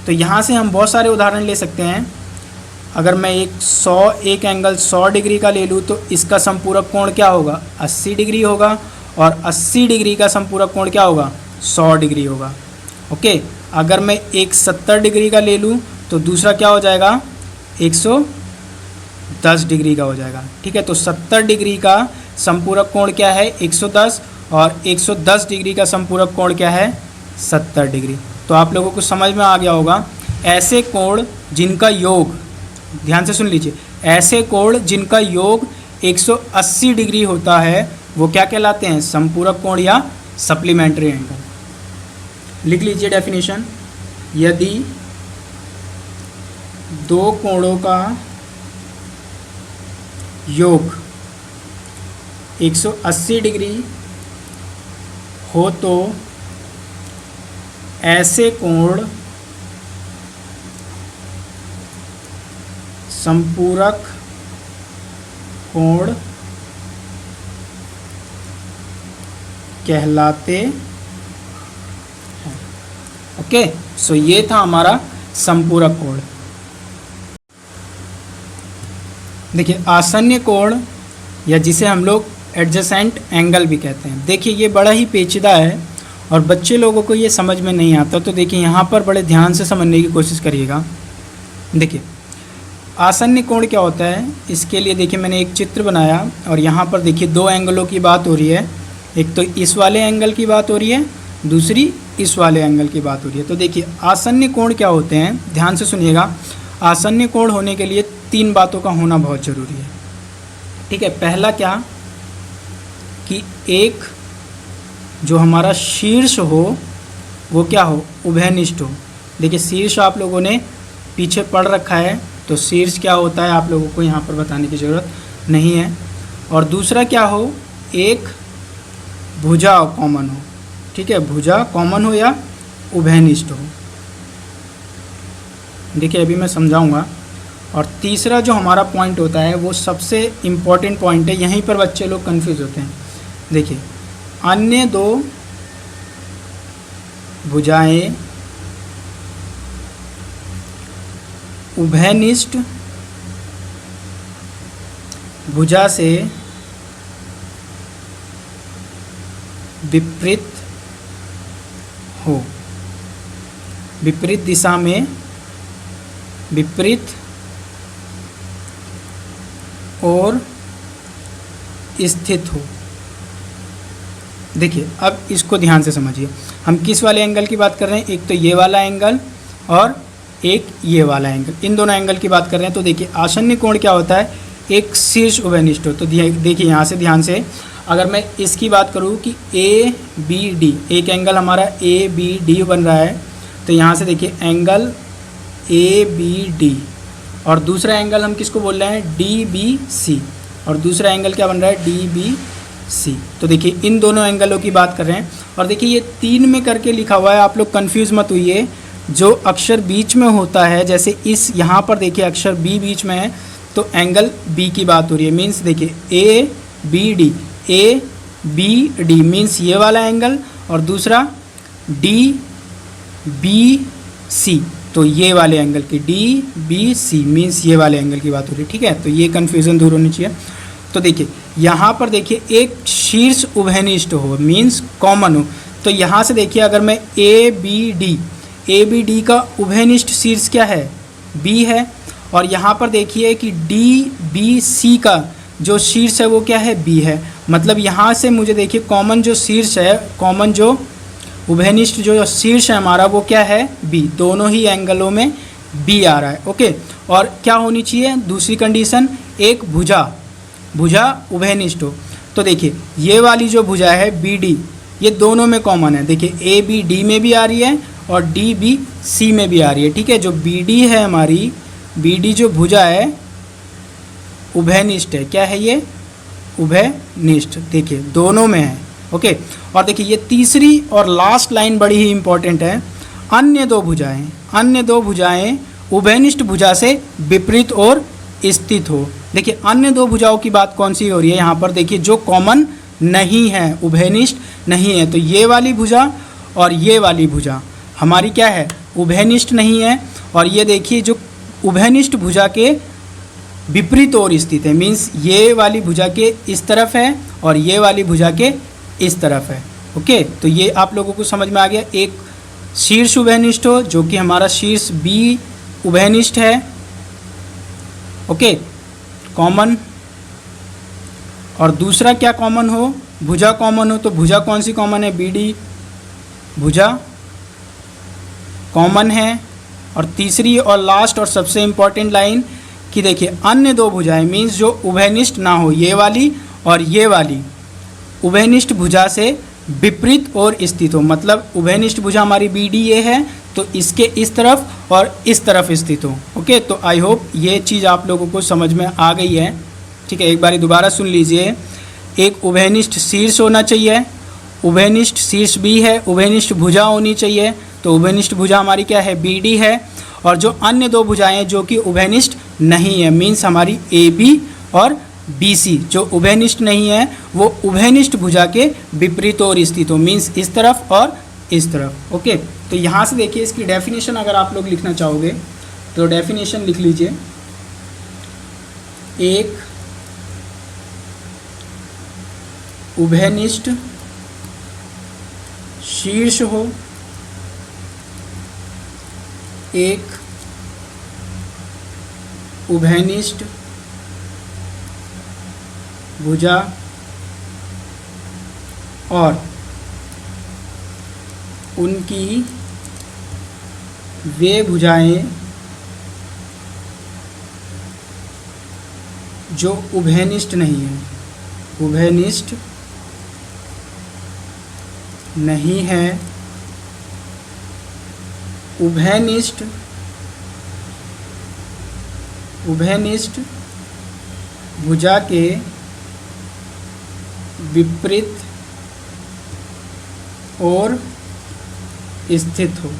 तो यहाँ से हम बहुत सारे उदाहरण ले सकते हैं। अगर मैं एक एंगल 100 डिग्री का ले लूँ तो इसका संपूरक कोण क्या होगा? 80 डिग्री होगा, और 80 डिग्री का संपूरक कोण क्या होगा? 100 डिग्री होगा। ओके, अगर मैं एक 70 डिग्री का ले लूँ तो दूसरा क्या हो जाएगा? 110 डिग्री का हो जाएगा। ठीक है, तो 70 डिग्री का संपूरक कोण क्या है? 110, और 110 डिग्री का संपूरक कोण क्या है? 70 डिग्री। तो आप लोगों को समझ में आ गया होगा। ऐसे कोण जिनका योग, ध्यान से सुन लीजिए, ऐसे कोण जिनका योग 180 डिग्री होता है वो क्या कहलाते हैं? संपूरक कोण या सप्लीमेंट्री एंगल। लिख लीजिए डेफिनेशन। यदि दो कोणों का योग 180 डिग्री हो तो ऐसे कोण संपूरक कोण कहलाते हैं। ओके, सो ये था हमारा संपूरक कोण। देखिए आसन्न कोण, या जिसे हम लोग एडजेसेंट एंगल भी कहते हैं। देखिए ये बड़ा ही पेचीदा है और बच्चे लोगों को ये समझ में नहीं आता, तो देखिए यहाँ पर बड़े ध्यान से समझने की कोशिश करिएगा। देखिए आसन्न कोण क्या होता है, इसके लिए देखिए मैंने एक चित्र बनाया, और यहाँ पर देखिए दो एंगलों की बात हो रही है। एक तो इस वाले एंगल की बात हो रही है, दूसरी इस वाले एंगल की बात हो रही है। तो देखिए आसन्न कोण क्या होते हैं, ध्यान से सुनिएगा। आसन्न कोण होने के लिए 3 बातों का होना बहुत ज़रूरी है। ठीक है, पहला क्या कि एक जो हमारा शीर्ष हो वो क्या हो? उभयनिष्ठ हो। देखिए शीर्ष आप लोगों ने पीछे पढ़ रखा है, तो शीर्ष क्या होता है आप लोगों को यहाँ पर बताने की ज़रूरत नहीं है। और दूसरा क्या हो? एक भुजा कॉमन हो। ठीक है, भुजा कॉमन हो या उभयनिष्ठ हो। देखिए अभी मैं समझाऊंगा। और तीसरा जो हमारा पॉइंट होता है वो सबसे इम्पॉर्टेंट पॉइंट है, यहीं पर बच्चे लोग कंफ्यूज होते हैं। देखिए अन्य दो भुजाएं उभयनिष्ठ भुजा से विपरीत हो, विपरीत दिशा में विपरीत और स्थित हो। देखिए अब इसको ध्यान से समझिए, हम किस वाले एंगल की बात कर रहे हैं? एक तो ये वाला एंगल और एक ये वाला एंगल, इन दोनों एंगल की बात कर रहे हैं। तो देखिए आसन्न कोण क्या होता है? एक शीर्ष उभयनिष्ठ हो। तो देखिए यहाँ से ध्यान से, अगर मैं इसकी बात करूँ कि ए बी डी, एक एंगल हमारा ए बी डी बन रहा है, तो यहाँ से देखिए एंगल ए बी डी, और दूसरा एंगल हम किसको बोल रहे हैं? डी बी सी, और दूसरा एंगल क्या बन रहा है? D B C. तो देखिए इन दोनों एंगलों की बात कर रहे हैं। और देखिए ये 3 में करके लिखा हुआ है, आप लोग कंफ्यूज मत होइए। जो अक्षर बीच में होता है, जैसे इस यहाँ पर देखिए अक्षर बी बीच में है, तो एंगल बी की बात हो रही है। मीन्स देखिए A B D, A B D means ये वाला एंगल, और दूसरा डी बी सी, तो ये वाले एंगल की डी बी सी मीन्स ये वाले एंगल की बात हो रही है। ठीक है, तो ये कन्फ्यूज़न दूर होनी चाहिए। तो देखिए यहाँ पर देखिए एक शीर्ष उभयनिष्ठ हो मीन्स कॉमन हो, तो यहाँ से देखिए अगर मैं ए बी डी का उभयनिष्ठ शीर्ष क्या है, बी है, और यहाँ पर देखिए कि डी बी सी का जो शीर्ष है वो क्या है, बी है। मतलब यहाँ से मुझे देखिए कॉमन जो शीर्ष है, कॉमन जो उभयनिष्ठ जो शीर्ष है हमारा वो क्या है, बी। दोनों ही एंगलों में बी आ रहा है। ओके, और क्या होनी चाहिए दूसरी कंडीशन, एक भुजा उभयनिष्ठ हो। तो देखिए ये वाली जो भुजा है बी डी, ये दोनों में कॉमन है। देखिए ए बी डी में भी आ रही है और डी बी सी में भी आ रही है। ठीक है, जो बी डी है हमारी, बी डी जो भुजा है उभयनिष्ठ है। क्या है ये, उभयनिष्ठ। देखिए दोनों में है। ओके, और देखिए ये तीसरी और लास्ट लाइन बड़ी ही इंपॉर्टेंट है, अन्य दो भुजाएं उभयनिष्ठ भुजा से विपरीत और स्थित हो। देखिए अन्य दो भुजाओं की बात कौन सी हो रही है यहाँ पर, देखिए जो कॉमन नहीं है, उभयनिष्ठ नहीं है। तो ये वाली भुजा और ये वाली भुजा हमारी क्या है, उभयनिष्ठ नहीं है। और ये देखिए जो उभयनिष्ठ भुजा के विपरीत ओर स्थित है, मीन्स ये वाली भुजा के इस तरफ है और ये वाली भुजा के इस तरफ है। ओके, तो ये आप लोगों को समझ में आ गया। एक शीर्ष उभयनिष्ठ हो जो कि हमारा शीर्ष बी उभयनिष्ठ है। ओके, कॉमन, और दूसरा क्या कॉमन हो, भुजा कॉमन हो। तो भुजा कौन सी कॉमन है, बी डी भुजा कॉमन है। और तीसरी और लास्ट और सबसे इम्पॉर्टेंट लाइन कि देखिए अन्य दो भुजाएं मीन्स जो उभयनिष्ठ ना हो, ये वाली और ये वाली उभयनिष्ठ भुजा से विपरीत और स्थित हो। मतलब उभयनिष्ठ भुजा हमारी बी डी ये है, तो इसके इस तरफ और इस तरफ स्थित हो। ओके, तो आई होप ये चीज़ आप लोगों को समझ में आ गई है। ठीक है, एक बारी दोबारा सुन लीजिए। एक उभयनिष्ठ शीर्ष होना चाहिए, उभयनिष्ठ शीर्ष बी है, उभयनिष्ठ भुजा होनी चाहिए। तो उभयनिष्ठ भुजा हमारी क्या है, बी डी है। और जो अन्य दो भुजाएं जो कि उभयनिष्ठ नहीं है, मीन्स हमारी ए बी और बी सी जो उभयनिष्ठ नहीं है, वो उभयनिष्ठ भुजा के विपरीत और स्थित हो, मीन्स इस तरफ और इस तरफ। ओके, तो यहाँ से देखिए इसकी डेफिनेशन अगर आप लोग लिखना चाहोगे तो डेफिनेशन लिख लीजिए। एक उभयनिष्ठ शीर्ष हो, एक उभयनिष्ठ भुजा और उनकी वे भुजाएं जो उभयनिष्ठ नहीं है, उभयनिष्ठ नहीं है, उभयनिष्ठ भुजा के विपरीत और स्थित हो।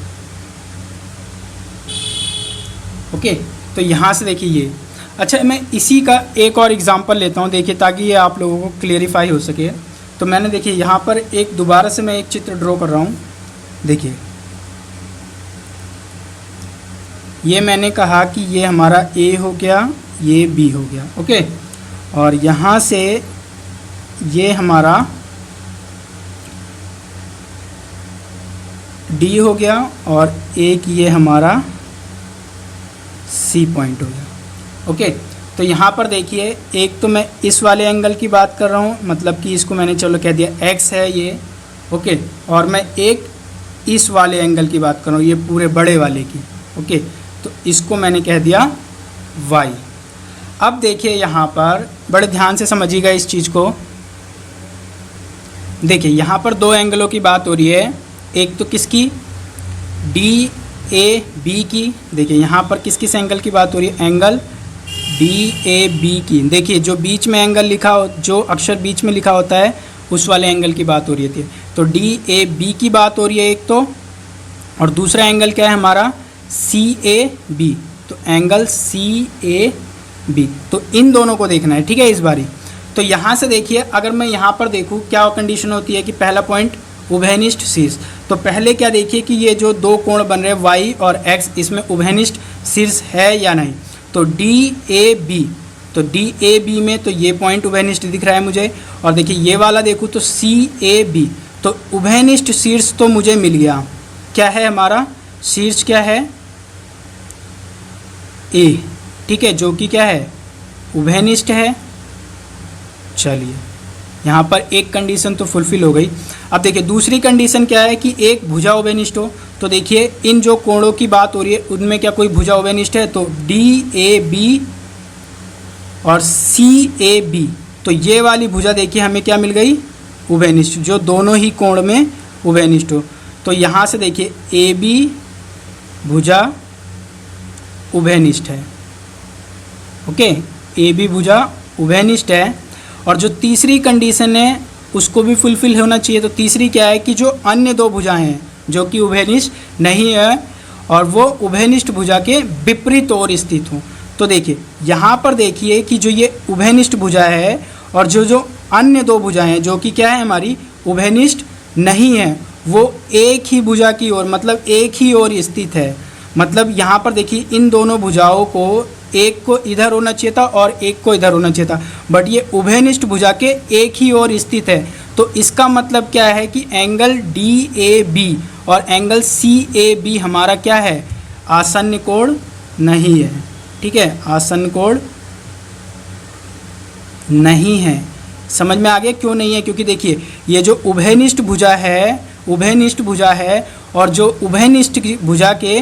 ओके, तो यहाँ से देखिए ये। अच्छा, मैं इसी का एक और एग्जांपल लेता हूँ, देखिए ताकि ये आप लोगों को क्लियरिफाई हो सके। तो मैंने देखिए यहाँ पर एक दोबारा से मैं एक चित्र ड्रॉ कर रहा हूँ। देखिए ये मैंने कहा कि ये हमारा ए हो गया, ये बी हो गया। ओके, और यहाँ से ये हमारा डी हो गया और एक ये हमारा सी पॉइंट हो गया। ओके, तो यहाँ पर देखिए एक तो मैं इस वाले एंगल की बात कर रहा हूँ, मतलब कि इसको मैंने चलो कह दिया एक्स है ये। ओके, और मैं एक इस वाले एंगल की बात कर रहा हूँ, ये पूरे बड़े वाले की। ओके, तो इसको मैंने कह दिया वाई। अब देखिए यहाँ पर बड़े ध्यान से समझिएगा इस चीज़ को। देखिए यहाँ पर दो एंगलों की बात हो रही है, एक तो किसकी, डी ए बी की। देखिए यहाँ पर किस किस एंगल की बात हो रही है, एंगल डी ए बी की। देखिए जो बीच में एंगल लिखा हो, जो अक्षर बीच में लिखा होता है उस वाले एंगल की बात हो रही थी। तो डी ए बी की बात हो रही है एक तो, और दूसरा एंगल क्या है हमारा, सी ए बी। तो एंगल सी ए बी, तो इन दोनों को देखना है। ठीक है, इस बारी तो यहाँ से देखिए, अगर मैं यहाँ पर देखूँ क्या कंडीशन होती है कि पहला पॉइंट उभयनिष्ठ शीर्ष। तो पहले क्या देखिए कि ये जो दो कोण बन रहे हैं y और x, इसमें उभयनिष्ठ शीर्ष है या नहीं। तो DAB, तो DAB में तो ये पॉइंट उभयनिष्ठ दिख रहा है मुझे। और देखिए ये वाला देखूँ तो CAB, तो उभयनिष्ठ शीर्ष तो मुझे मिल गया। क्या है हमारा शीर्ष, क्या है A, ठीक है, जो कि क्या है उभयनिष्ठ है। चलिए यहाँ पर एक कंडीशन तो फुलफिल हो गई। अब देखिए दूसरी कंडीशन क्या है कि एक भुजा उभयनिष्ठ हो। तो देखिए इन जो कोणों की बात हो रही है उनमें क्या कोई भुजा उभयनिष्ठ है। तो DAB और CAB, तो ये वाली भुजा देखिए हमें क्या मिल गई, उभयनिष्ठ, जो दोनों ही कोण में उभयनिष्ठ हो। तो यहाँ से देखिए AB भुजा उभयनिष्ठ है। ओके, AB भुजा उभयनिष्ठ है। और जो तीसरी कंडीशन है उसको भी फुलफिल होना चाहिए। तो तीसरी क्या है कि जो अन्य दो भुजाएं हैं जो कि उभयनिष्ठ नहीं है और वो उभयनिष्ठ भुजा के विपरीत ओर स्थित हों। तो देखिए यहाँ पर देखिए कि जो ये उभयनिष्ठ भुजा है और जो अन्य दो भुजाएं हैं जो कि क्या है हमारी उभयनिष्ठ नहीं है, वो एक ही भुजा की ओर, मतलब एक ही ओर स्थित है। मतलब यहाँ पर देखिए इन दोनों भुजाओं को, एक को इधर होना चाहिए था और एक को इधर होना चाहिए था, बट ये उभयनिष्ठ भुजा के एक ही ओर स्थित है। तो इसका मतलब क्या है कि एंगल DAB और एंगल CAB हमारा क्या है, आसन्न कोण नहीं है। ठीक है, आसन्न कोण नहीं है। समझ में आ गया क्यों नहीं है? क्योंकि देखिए ये जो उभयनिष्ठ भुजा है और जो उभयनिष्ठ भुजा के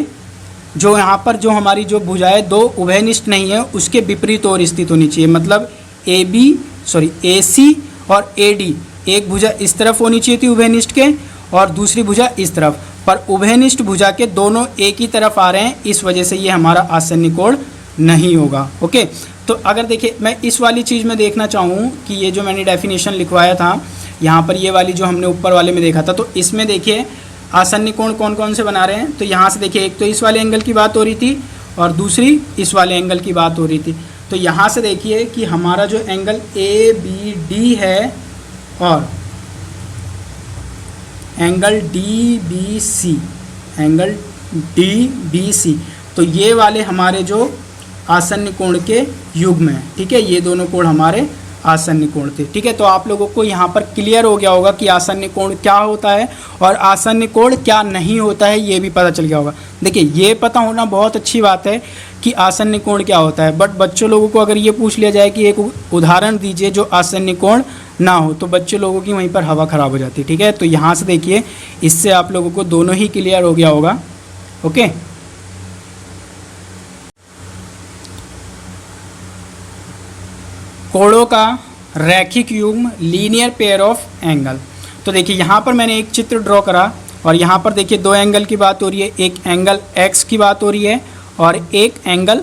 जो यहाँ पर जो हमारी जो भुजाएं दो उभयनिष्ठ नहीं है उसके विपरीत ओर स्थित होनी चाहिए। मतलब AC और AD, एक भुजा इस तरफ होनी चाहिए थी उभयनिष्ठ के और दूसरी भुजा इस तरफ, पर उभयनिष्ठ भुजा के दोनों एक ही तरफ आ रहे हैं, इस वजह से ये हमारा आसन्न कोण नहीं होगा। ओके, तो अगर देखिए मैं इस वाली चीज़ में देखना चाहूँ कि ये जो मैंने डेफिनेशन लिखवाया था यहाँ पर, ये वाली जो हमने ऊपर वाले में देखा था, तो इसमें देखिए आसन्न कोण कौन कौन से बना रहे हैं। तो यहाँ से देखिए एक तो इस वाले एंगल की बात हो रही थी और दूसरी इस वाले एंगल की बात हो रही थी। तो यहाँ से देखिए कि हमारा जो एंगल ABD है और एंगल DBC, तो ये वाले हमारे जो आसन्न कोण के युग्म हैं। ठीक है, ये दोनों कोण हमारे आसन्न कोण थे। ठीक है, तो आप लोगों को यहाँ पर क्लियर हो गया होगा कि आसन्न कोण क्या होता है और आसन्न कोण क्या नहीं होता है, ये भी पता चल गया होगा। देखिए ये पता होना बहुत अच्छी बात है कि आसन्न कोण क्या होता है, बट बच्चों लोगों को अगर ये पूछ लिया जाए कि एक उदाहरण दीजिए जो आसन्न कोण ना हो, तो बच्चों लोगों की वहीं पर हवा ख़राब हो जाती है। ठीक है, तो यहाँ से देखिए इससे आप लोगों को दोनों ही क्लियर हो गया होगा। ओके, कोणों का रैखिक युग्म, लीनियर पेयर ऑफ एंगल। तो देखिए यहाँ पर मैंने एक चित्र ड्रॉ करा और यहाँ पर देखिए दो एंगल की बात हो रही है, एक एंगल X की बात हो रही है और एक एंगल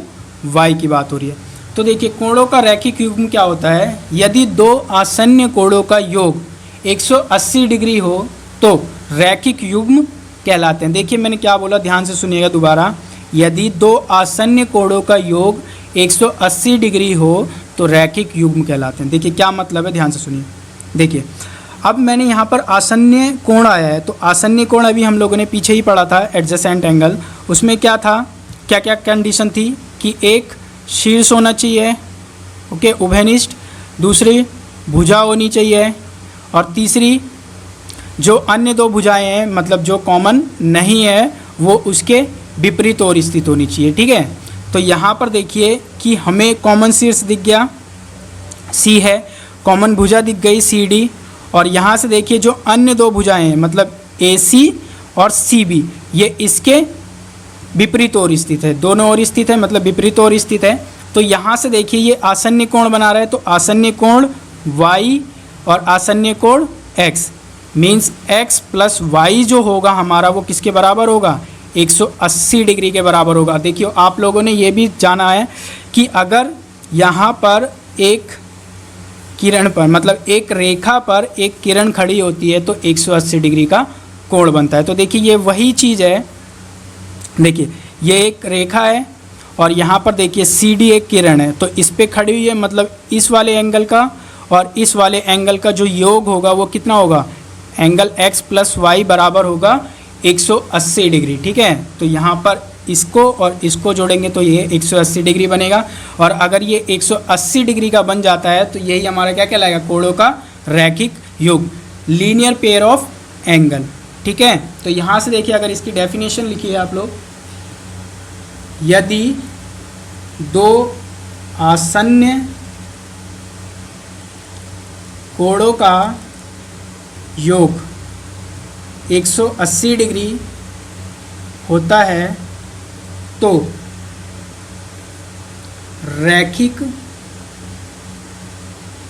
Y की बात हो रही है। तो देखिए कोणों का रैखिक युग्म क्या होता है, यदि दो आसन्न कोणों का योग 180 डिग्री हो तो रैखिक युग्म कहलाते हैं। देखिए मैंने क्या बोला, ध्यान से सुनिएगा दोबारा, यदि दो आसन्न कोणों का योग 180 डिग्री हो तो रैखिक युग्म कहलाते हैं। देखिए क्या मतलब है, ध्यान से सुनिए। देखिए अब मैंने यहाँ पर आसन्न कोण आया है, तो आसन्न कोण अभी हम लोगों ने पीछे ही पढ़ा था एडजेसेंट एंगल, उसमें क्या था, क्या क्या कंडीशन थी कि एक शीर्ष होना चाहिए, ओके उभयनिष्ठ, दूसरी भुजा होनी चाहिए और तीसरी जो अन्य दो भुजाएं हैं मतलब जो कॉमन नहीं है वो उसके विपरीत ओर स्थित होनी चाहिए। ठीक है, तो यहाँ पर देखिए कि हमें कॉमन शीर्ष दिख गया C है, कॉमन भुजा दिख गई CD, और यहाँ से देखिए जो अन्य दो भुजाएं हैं मतलब AC और CB, ये इसके विपरीत ओर स्थित है, दोनों ओर स्थित है मतलब विपरीत ओर स्थित है। तो यहाँ से देखिए ये आसन्न कोण बना रहा है, तो आसन्न कोण Y और आसन्न कोण X means X plus Y जो होगा हमारा वो किसके बराबर होगा, 180 डिग्री के बराबर होगा। देखिए आप लोगों ने ये भी जाना है कि अगर यहाँ पर एक किरण पर मतलब एक रेखा पर एक किरण खड़ी होती है तो 180 डिग्री का कोण बनता है। तो देखिए ये वही चीज़ है, देखिए ये एक रेखा है और यहाँ पर देखिए CD एक किरण है, तो इस पे खड़ी हुई है मतलब इस वाले एंगल का, और इस वाले एंगल का जो योग होगा वो कितना होगा, एंगल x प्लस वाई बराबर होगा 180 डिग्री। ठीक है, तो यहाँ पर इसको और इसको जोड़ेंगे तो ये 180 डिग्री बनेगा, और अगर ये 180 डिग्री का बन जाता है तो यही हमारा क्या कहलाएगा, कोणों का रैखिक योग, लीनियर पेयर ऑफ एंगल। ठीक है, तो यहाँ से देखिए अगर इसकी डेफिनेशन लिखिए आप लोग, यदि दो आसन्न कोणों का योग 180 डिग्री होता है तो रैखिक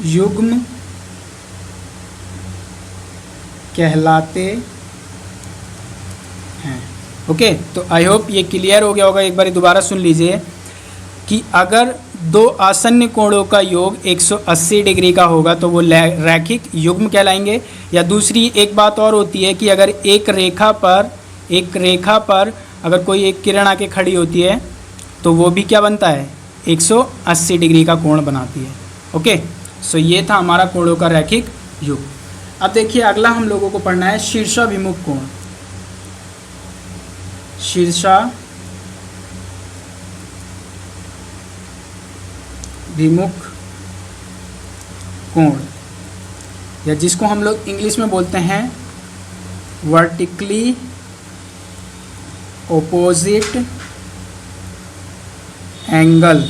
युग्म कहलाते हैं। ओके, तो आई होप ये क्लियर हो गया होगा। एक बार दोबारा सुन लीजिए कि अगर दो आसन्न कोणों का योग 180 डिग्री का होगा तो वो रैखिक युग्म कहलाएंगे। या दूसरी एक बात और होती है कि अगर एक रेखा पर अगर कोई एक किरण आके खड़ी होती है तो वो भी क्या बनता है, 180 डिग्री का कोण बनाती है। ओके, सो ये था हमारा कोणों का रैखिक युग्म। अब देखिए अगला हम लोगों को पढ़ना है शीर्षाभिमुख कोण। शीर्षाभिमुख कोण, या जिसको हम लोग इंग्लिश में बोलते हैं vertically opposite angle,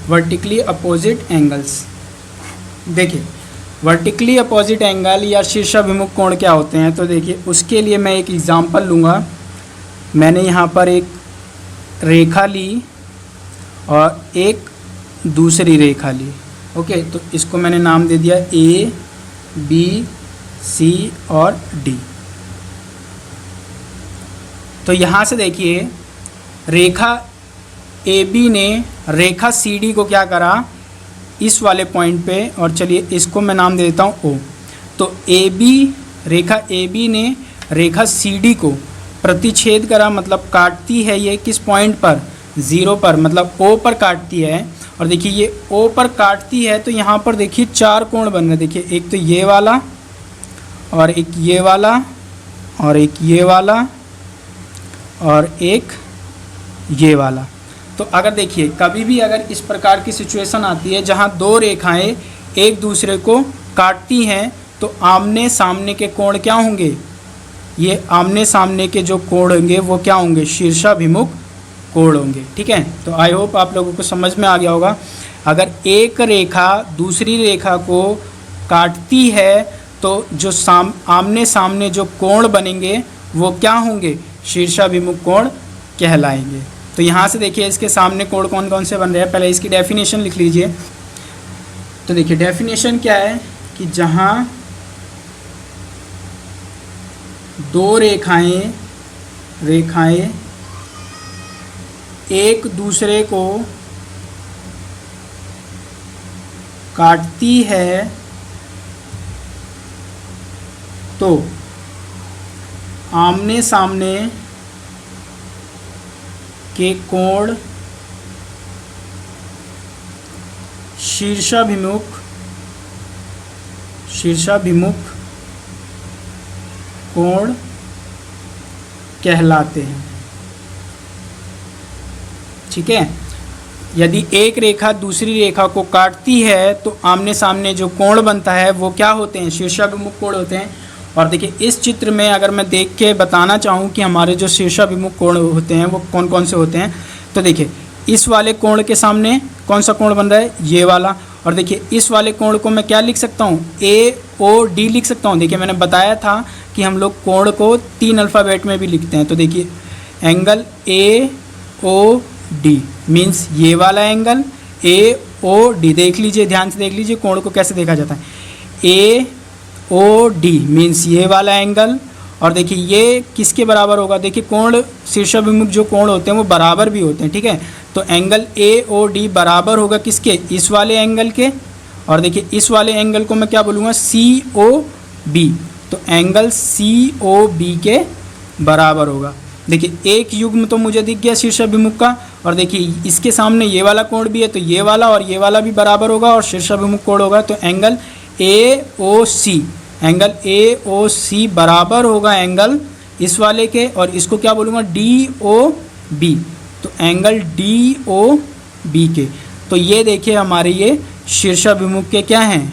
vertically opposite angles. देखिए वर्टिकली अपोजिट एंगल या शीर्षाभिमुख कोण क्या होते हैं, तो देखिए उसके लिए मैं एक एग्जांपल लूँगा। मैंने यहाँ पर एक रेखा ली और एक दूसरी रेखा ली। ओके, तो इसको मैंने नाम दे दिया A, B, C और D। तो यहाँ से देखिए रेखा AB ने रेखा CD को क्या करा, इस वाले पॉइंट पे, और चलिए इसको मैं नाम दे देता हूँ O। तो रेखा AB ने रेखा CD को प्रतिच्छेद करा, मतलब काटती है ये किस पॉइंट पर, 0 पर, मतलब O पर काटती है। और देखिए ये O पर काटती है तो यहाँ पर देखिए 4 कोण बन रहे। देखिए एक तो ये वाला, और एक ये वाला, और एक ये वाला, और एक ये वाला। तो अगर देखिए कभी भी अगर इस प्रकार की सिचुएशन आती है जहाँ दो रेखाएं एक दूसरे को काटती हैं तो आमने सामने के कोण क्या होंगे, ये आमने सामने के जो कोण होंगे वो क्या होंगे, शीर्षाभिमुख कोण होंगे। ठीक है, तो आई होप आप लोगों को समझ में आ गया होगा। अगर एक रेखा दूसरी रेखा को काटती है तो जो आमने सामने जो कोण बनेंगे वो क्या होंगे, शीर्षाभिमुख कोण कहलाएंगे। तो यहाँ से देखिए इसके सामने कोण कौन कौन से बन रहे हैं, पहले इसकी डेफिनेशन लिख लीजिए। तो देखिए डेफिनेशन क्या है कि जहाँ दो रेखाएं एक दूसरे को काटती है तो आमने सामने के कोण शीर्षाभिमुख कोण कहलाते हैं। ठीक है, यदि एक रेखा दूसरी रेखा को काटती है तो आमने सामने जो कोण बनता है वो क्या होते हैं, शीर्षाभिमुख कोण होते हैं। और देखिए इस चित्र में अगर मैं देख के बताना चाहूँ कि हमारे जो शीर्षाभिमुख कोण होते हैं वो कौन कौन से होते हैं, तो देखिए इस वाले कोण के सामने कौन सा कोण बन रहा है, ये वाला। और देखिए इस वाले कोण को मैं क्या लिख सकता हूँ, AOD लिख सकता हूँ। देखिए मैंने बताया था कि हम लोग कोण को 3 अल्फ़ाबेट में भी लिखते हैं। तो देखिए एंगल AOD मीन्स ये वाला एंगल AOD, देख लीजिए ध्यान से देख लीजिए कोण को कैसे देखा जाता है। AOD मीन्स ये वाला एंगल, और देखिए ये किसके बराबर होगा, देखिए कोण शीर्षाभिमुख जो कोण होते हैं वो बराबर भी होते हैं। ठीक है, तो एंगल AOD बराबर होगा किसके, इस वाले एंगल के। और देखिए इस वाले एंगल को मैं क्या बोलूँगा, COB। तो एंगल COB के बराबर होगा। देखिए एक युग्म तो मुझे दिख गया शीर्षाभिमुख का, और देखिए इसके सामने ये वाला कोण भी है, तो ये वाला और ये वाला भी बराबर होगा और शीर्षाभिमुख कोण होगा, तो एंगल AOC, एंगल AOC बराबर होगा एंगल इस वाले के, और इसको क्या बोलूँगा DOB, तो एंगल DOB के। तो ये देखिए हमारे ये शीर्षाभिमुख के क्या हैं,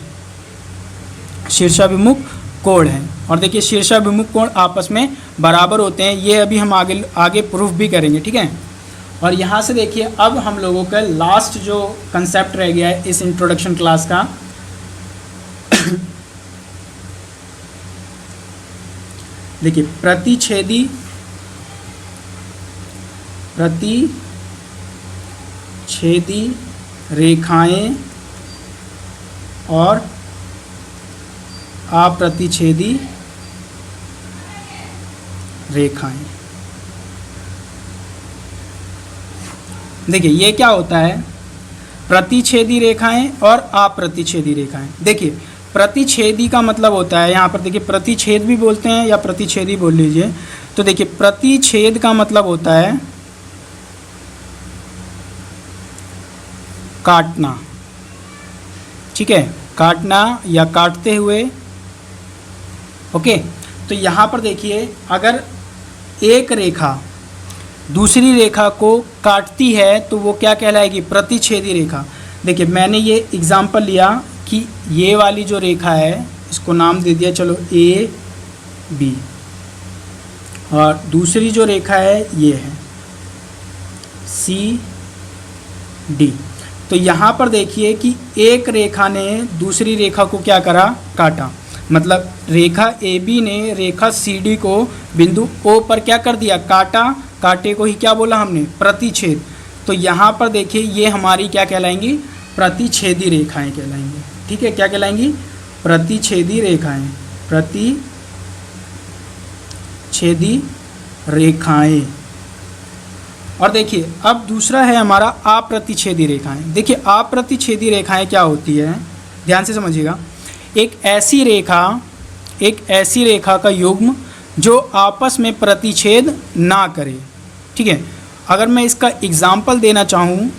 शीर्षाभिमुख कोण हैं। और देखिए शीर्षाभिमुख कोण आपस में बराबर होते हैं, ये अभी हम आगे प्रूफ भी करेंगे, ठीक है। और यहाँ से देखिए अब हम लोगों का लास्ट जो कंसेप्ट रह गया है इस इंट्रोडक्शन क्लास का, देखिए प्रतिच्छेदी रेखाएं और अप्रतिच्छेदी रेखाएं। देखिए ये क्या होता है, प्रतिच्छेदी रेखाएं और अप्रतिच्छेदी रेखाएं। देखिए प्रतिच्छेदी का मतलब होता है, यहाँ पर देखिए प्रतिच्छेद भी बोलते हैं या प्रतिच्छेदी बोल लीजिए। तो देखिए प्रतिच्छेद का मतलब होता है काटना, ठीक है, काटना या काटते हुए। ओके, तो यहाँ पर देखिए अगर एक रेखा दूसरी रेखा को काटती है तो वो क्या कहलाएगी, प्रतिच्छेदी रेखा। देखिए मैंने ये एग्जाम्पल लिया कि ये वाली जो रेखा है इसको नाम दे दिया चलो AB, और दूसरी जो रेखा है ये है CD। तो यहाँ पर देखिए कि एक रेखा ने दूसरी रेखा को क्या करा, काटा। मतलब रेखा AB ने रेखा CD को बिंदु O पर क्या कर दिया, काटा। काटे को ही क्या बोला हमने, प्रतिच्छेद। तो यहाँ पर देखिए ये हमारी क्या कहलाएंगी, प्रतिच्छेदी रेखाएं कहलाएंगी, ठीक है। क्या कहलाएंगी, प्रतिच्छेदी रेखाएं, प्रतिच्छेदी रेखाएं। और देखिए अब दूसरा है हमारा अप्रतिच्छेदी रेखाएं। देखिए अप्रतिच्छेदी रेखाएं क्या होती है, ध्यान से समझिएगा। एक ऐसी रेखा का युग्म जो आपस में प्रतिच्छेद ना करे, ठीक है। अगर मैं इसका एग्जाम्पल देना चाहूँ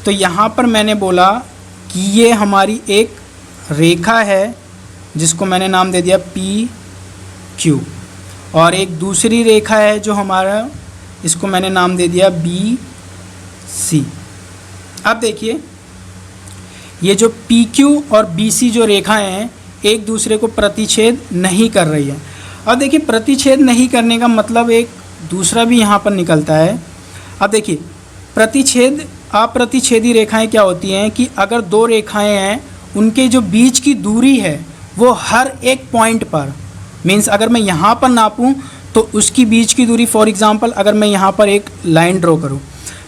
तो यहाँ पर मैंने बोला कि ये हमारी एक रेखा है जिसको मैंने नाम दे दिया PQ, और एक दूसरी रेखा है जो हमारा, इसको मैंने नाम दे दिया BC। अब देखिए ये जो PQ और BC जो रेखाएं हैं एक दूसरे को प्रतिच्छेद नहीं कर रही है। अब देखिए प्रतिच्छेद नहीं करने का मतलब एक दूसरा भी यहाँ पर निकलता है। अब देखिए प्रतिच्छेद अप्रतिच्छेदी रेखाएं क्या होती हैं कि अगर दो रेखाएं हैं उनके जो बीच की दूरी है वो हर एक पॉइंट पर, मीन्स अगर मैं यहाँ पर नापूं तो उसकी बीच की दूरी, फॉर एग्जांपल अगर मैं यहाँ पर एक लाइन ड्रॉ करूँ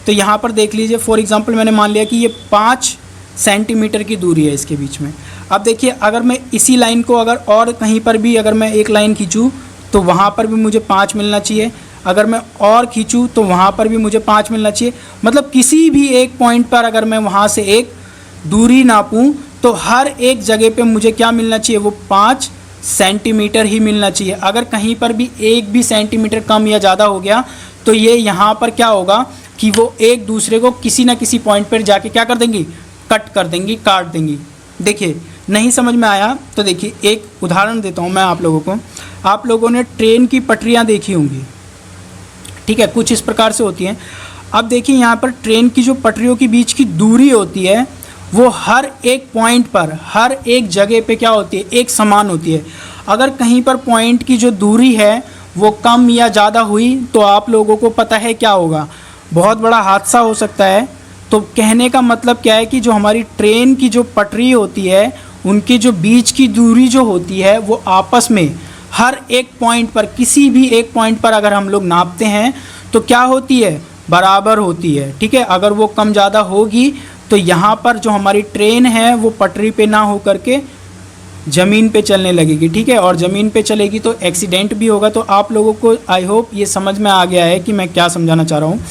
तो यहाँ पर देख लीजिए, फॉर एग्जांपल मैंने मान लिया कि ये 5 सेंटीमीटर की दूरी है इसके बीच में। अब देखिए अगर मैं इसी लाइन को अगर और कहीं पर भी अगर मैं एक लाइन खींचूँ तो वहाँ पर भी मुझे 5 मिलना चाहिए, अगर मैं और खींचूँ तो वहाँ पर भी मुझे 5 मिलना चाहिए। मतलब किसी भी एक पॉइंट पर अगर मैं वहाँ से एक दूरी नापूँ तो हर एक जगह पे मुझे क्या मिलना चाहिए, वो 5 सेंटीमीटर ही मिलना चाहिए। अगर कहीं पर भी एक भी सेंटीमीटर कम या ज़्यादा हो गया तो ये यहाँ पर क्या होगा कि वो एक दूसरे को किसी ना किसी पॉइंट पर जाके क्या कर देंगी, कट कर देंगी, काट देंगी। देखिए नहीं समझ में आया तो देखिए एक उदाहरण देता हूँ मैं आप लोगों को। आप लोगों ने ट्रेन की पटरियाँ देखी होंगी, ठीक है, कुछ इस प्रकार से होती हैं। अब देखिए यहाँ पर ट्रेन की जो पटरियों के बीच की दूरी होती है वो हर एक पॉइंट पर, हर एक जगह पे क्या होती है, एक समान होती है। अगर कहीं पर पॉइंट की जो दूरी है वो कम या ज़्यादा हुई तो आप लोगों को पता है क्या होगा, बहुत बड़ा हादसा हो सकता है। तो कहने का मतलब क्या है कि जो हमारी ट्रेन की जो पटरी होती है उनकी जो बीच की दूरी जो होती है वो आपस में हर एक पॉइंट पर, किसी भी एक पॉइंट पर अगर हम लोग नापते हैं तो क्या होती है, बराबर होती है, ठीक है। अगर वो कम ज़्यादा होगी तो यहाँ पर जो हमारी ट्रेन है वो पटरी पे ना हो करके ज़मीन पे चलने लगेगी, ठीक है। और ज़मीन पे चलेगी तो एक्सीडेंट भी होगा। तो आप लोगों को आई होप ये समझ में आ गया है कि मैं क्या समझाना चाह रहा हूँ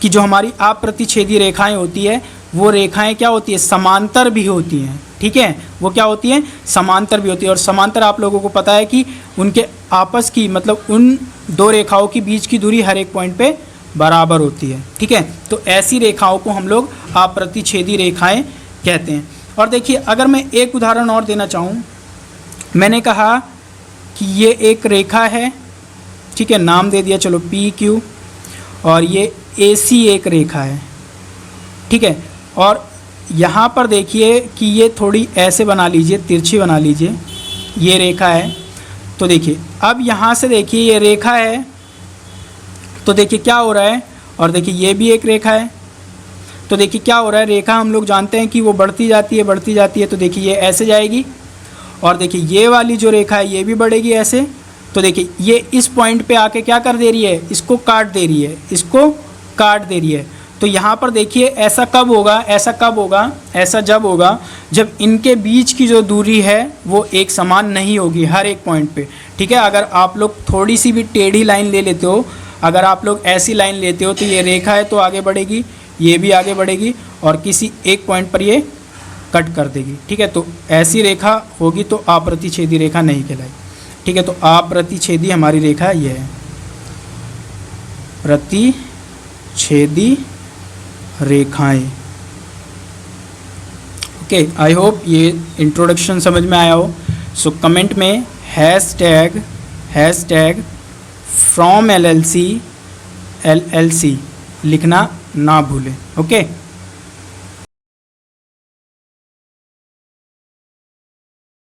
कि जो हमारी अप्रतिच्छेदी रेखाएं होती है वो रेखाएं क्या होती है, समांतर भी होती हैं, ठीक है। वो क्या होती हैं, समांतर भी होती है। और समांतर आप लोगों को पता है कि उनके आपस की, मतलब उन दो रेखाओं की बीच की दूरी हर एक पॉइंट पे बराबर होती है। ठीक है, तो ऐसी रेखाओं को हम लोग अप्रतिच्छेदी रेखाएं कहते हैं। और देखिए, अगर मैं एक उदाहरण और देना चाहूँ, मैंने कहा कि ये एक रेखा है, ठीक है, नाम दे दिया चलो पी क्यू, और ये ए सी एक रेखा है। ठीक है, और यहाँ पर देखिए कि ये थोड़ी ऐसे बना लीजिए, तिरछी बना लीजिए, ये रेखा है। तो देखिए अब यहाँ से देखिए ये रेखा है, तो देखिए क्या हो रहा है, और देखिए ये भी एक रेखा है। तो देखिए क्या हो रहा है, रेखा हम लोग जानते हैं कि वो बढ़ती जाती है, बढ़ती जाती है। तो देखिए ये ऐसे जाएगी, और देखिए ये वाली जो रेखा है ये भी बढ़ेगी ऐसे। तो देखिए ये इस पॉइंट पे आके क्या कर दे रही है, इसको काट दे रही है, इसको काट दे रही है। तो यहाँ पर देखिए ऐसा कब होगा, ऐसा कब होगा, ऐसा जब होगा जब इनके बीच की जो दूरी है वो एक समान नहीं होगी हर एक पॉइंट पे। ठीक है, अगर आप लोग थोड़ी सी भी टेढ़ी लाइन ले लेते हो, अगर आप लोग ऐसी लाइन लेते हो, तो ये रेखा है तो आगे बढ़ेगी, ये भी आगे बढ़ेगी, और किसी एक पॉइंट पर ये कट कर देगी। ठीक है, तो ऐसी रेखा होगी तो अप्रतिच्छेदी रेखा नहीं कहलाई। ठीक है, तो अप्रतिच्छेदी हमारी रेखा ये है, प्रतिच्छेदी रेखाएं। ओके, आई होप ये इंट्रोडक्शन समझ में आया हो। सो कमेंट में हैशटैग फ्रॉम LLC लिखना ना भूलें। ओके।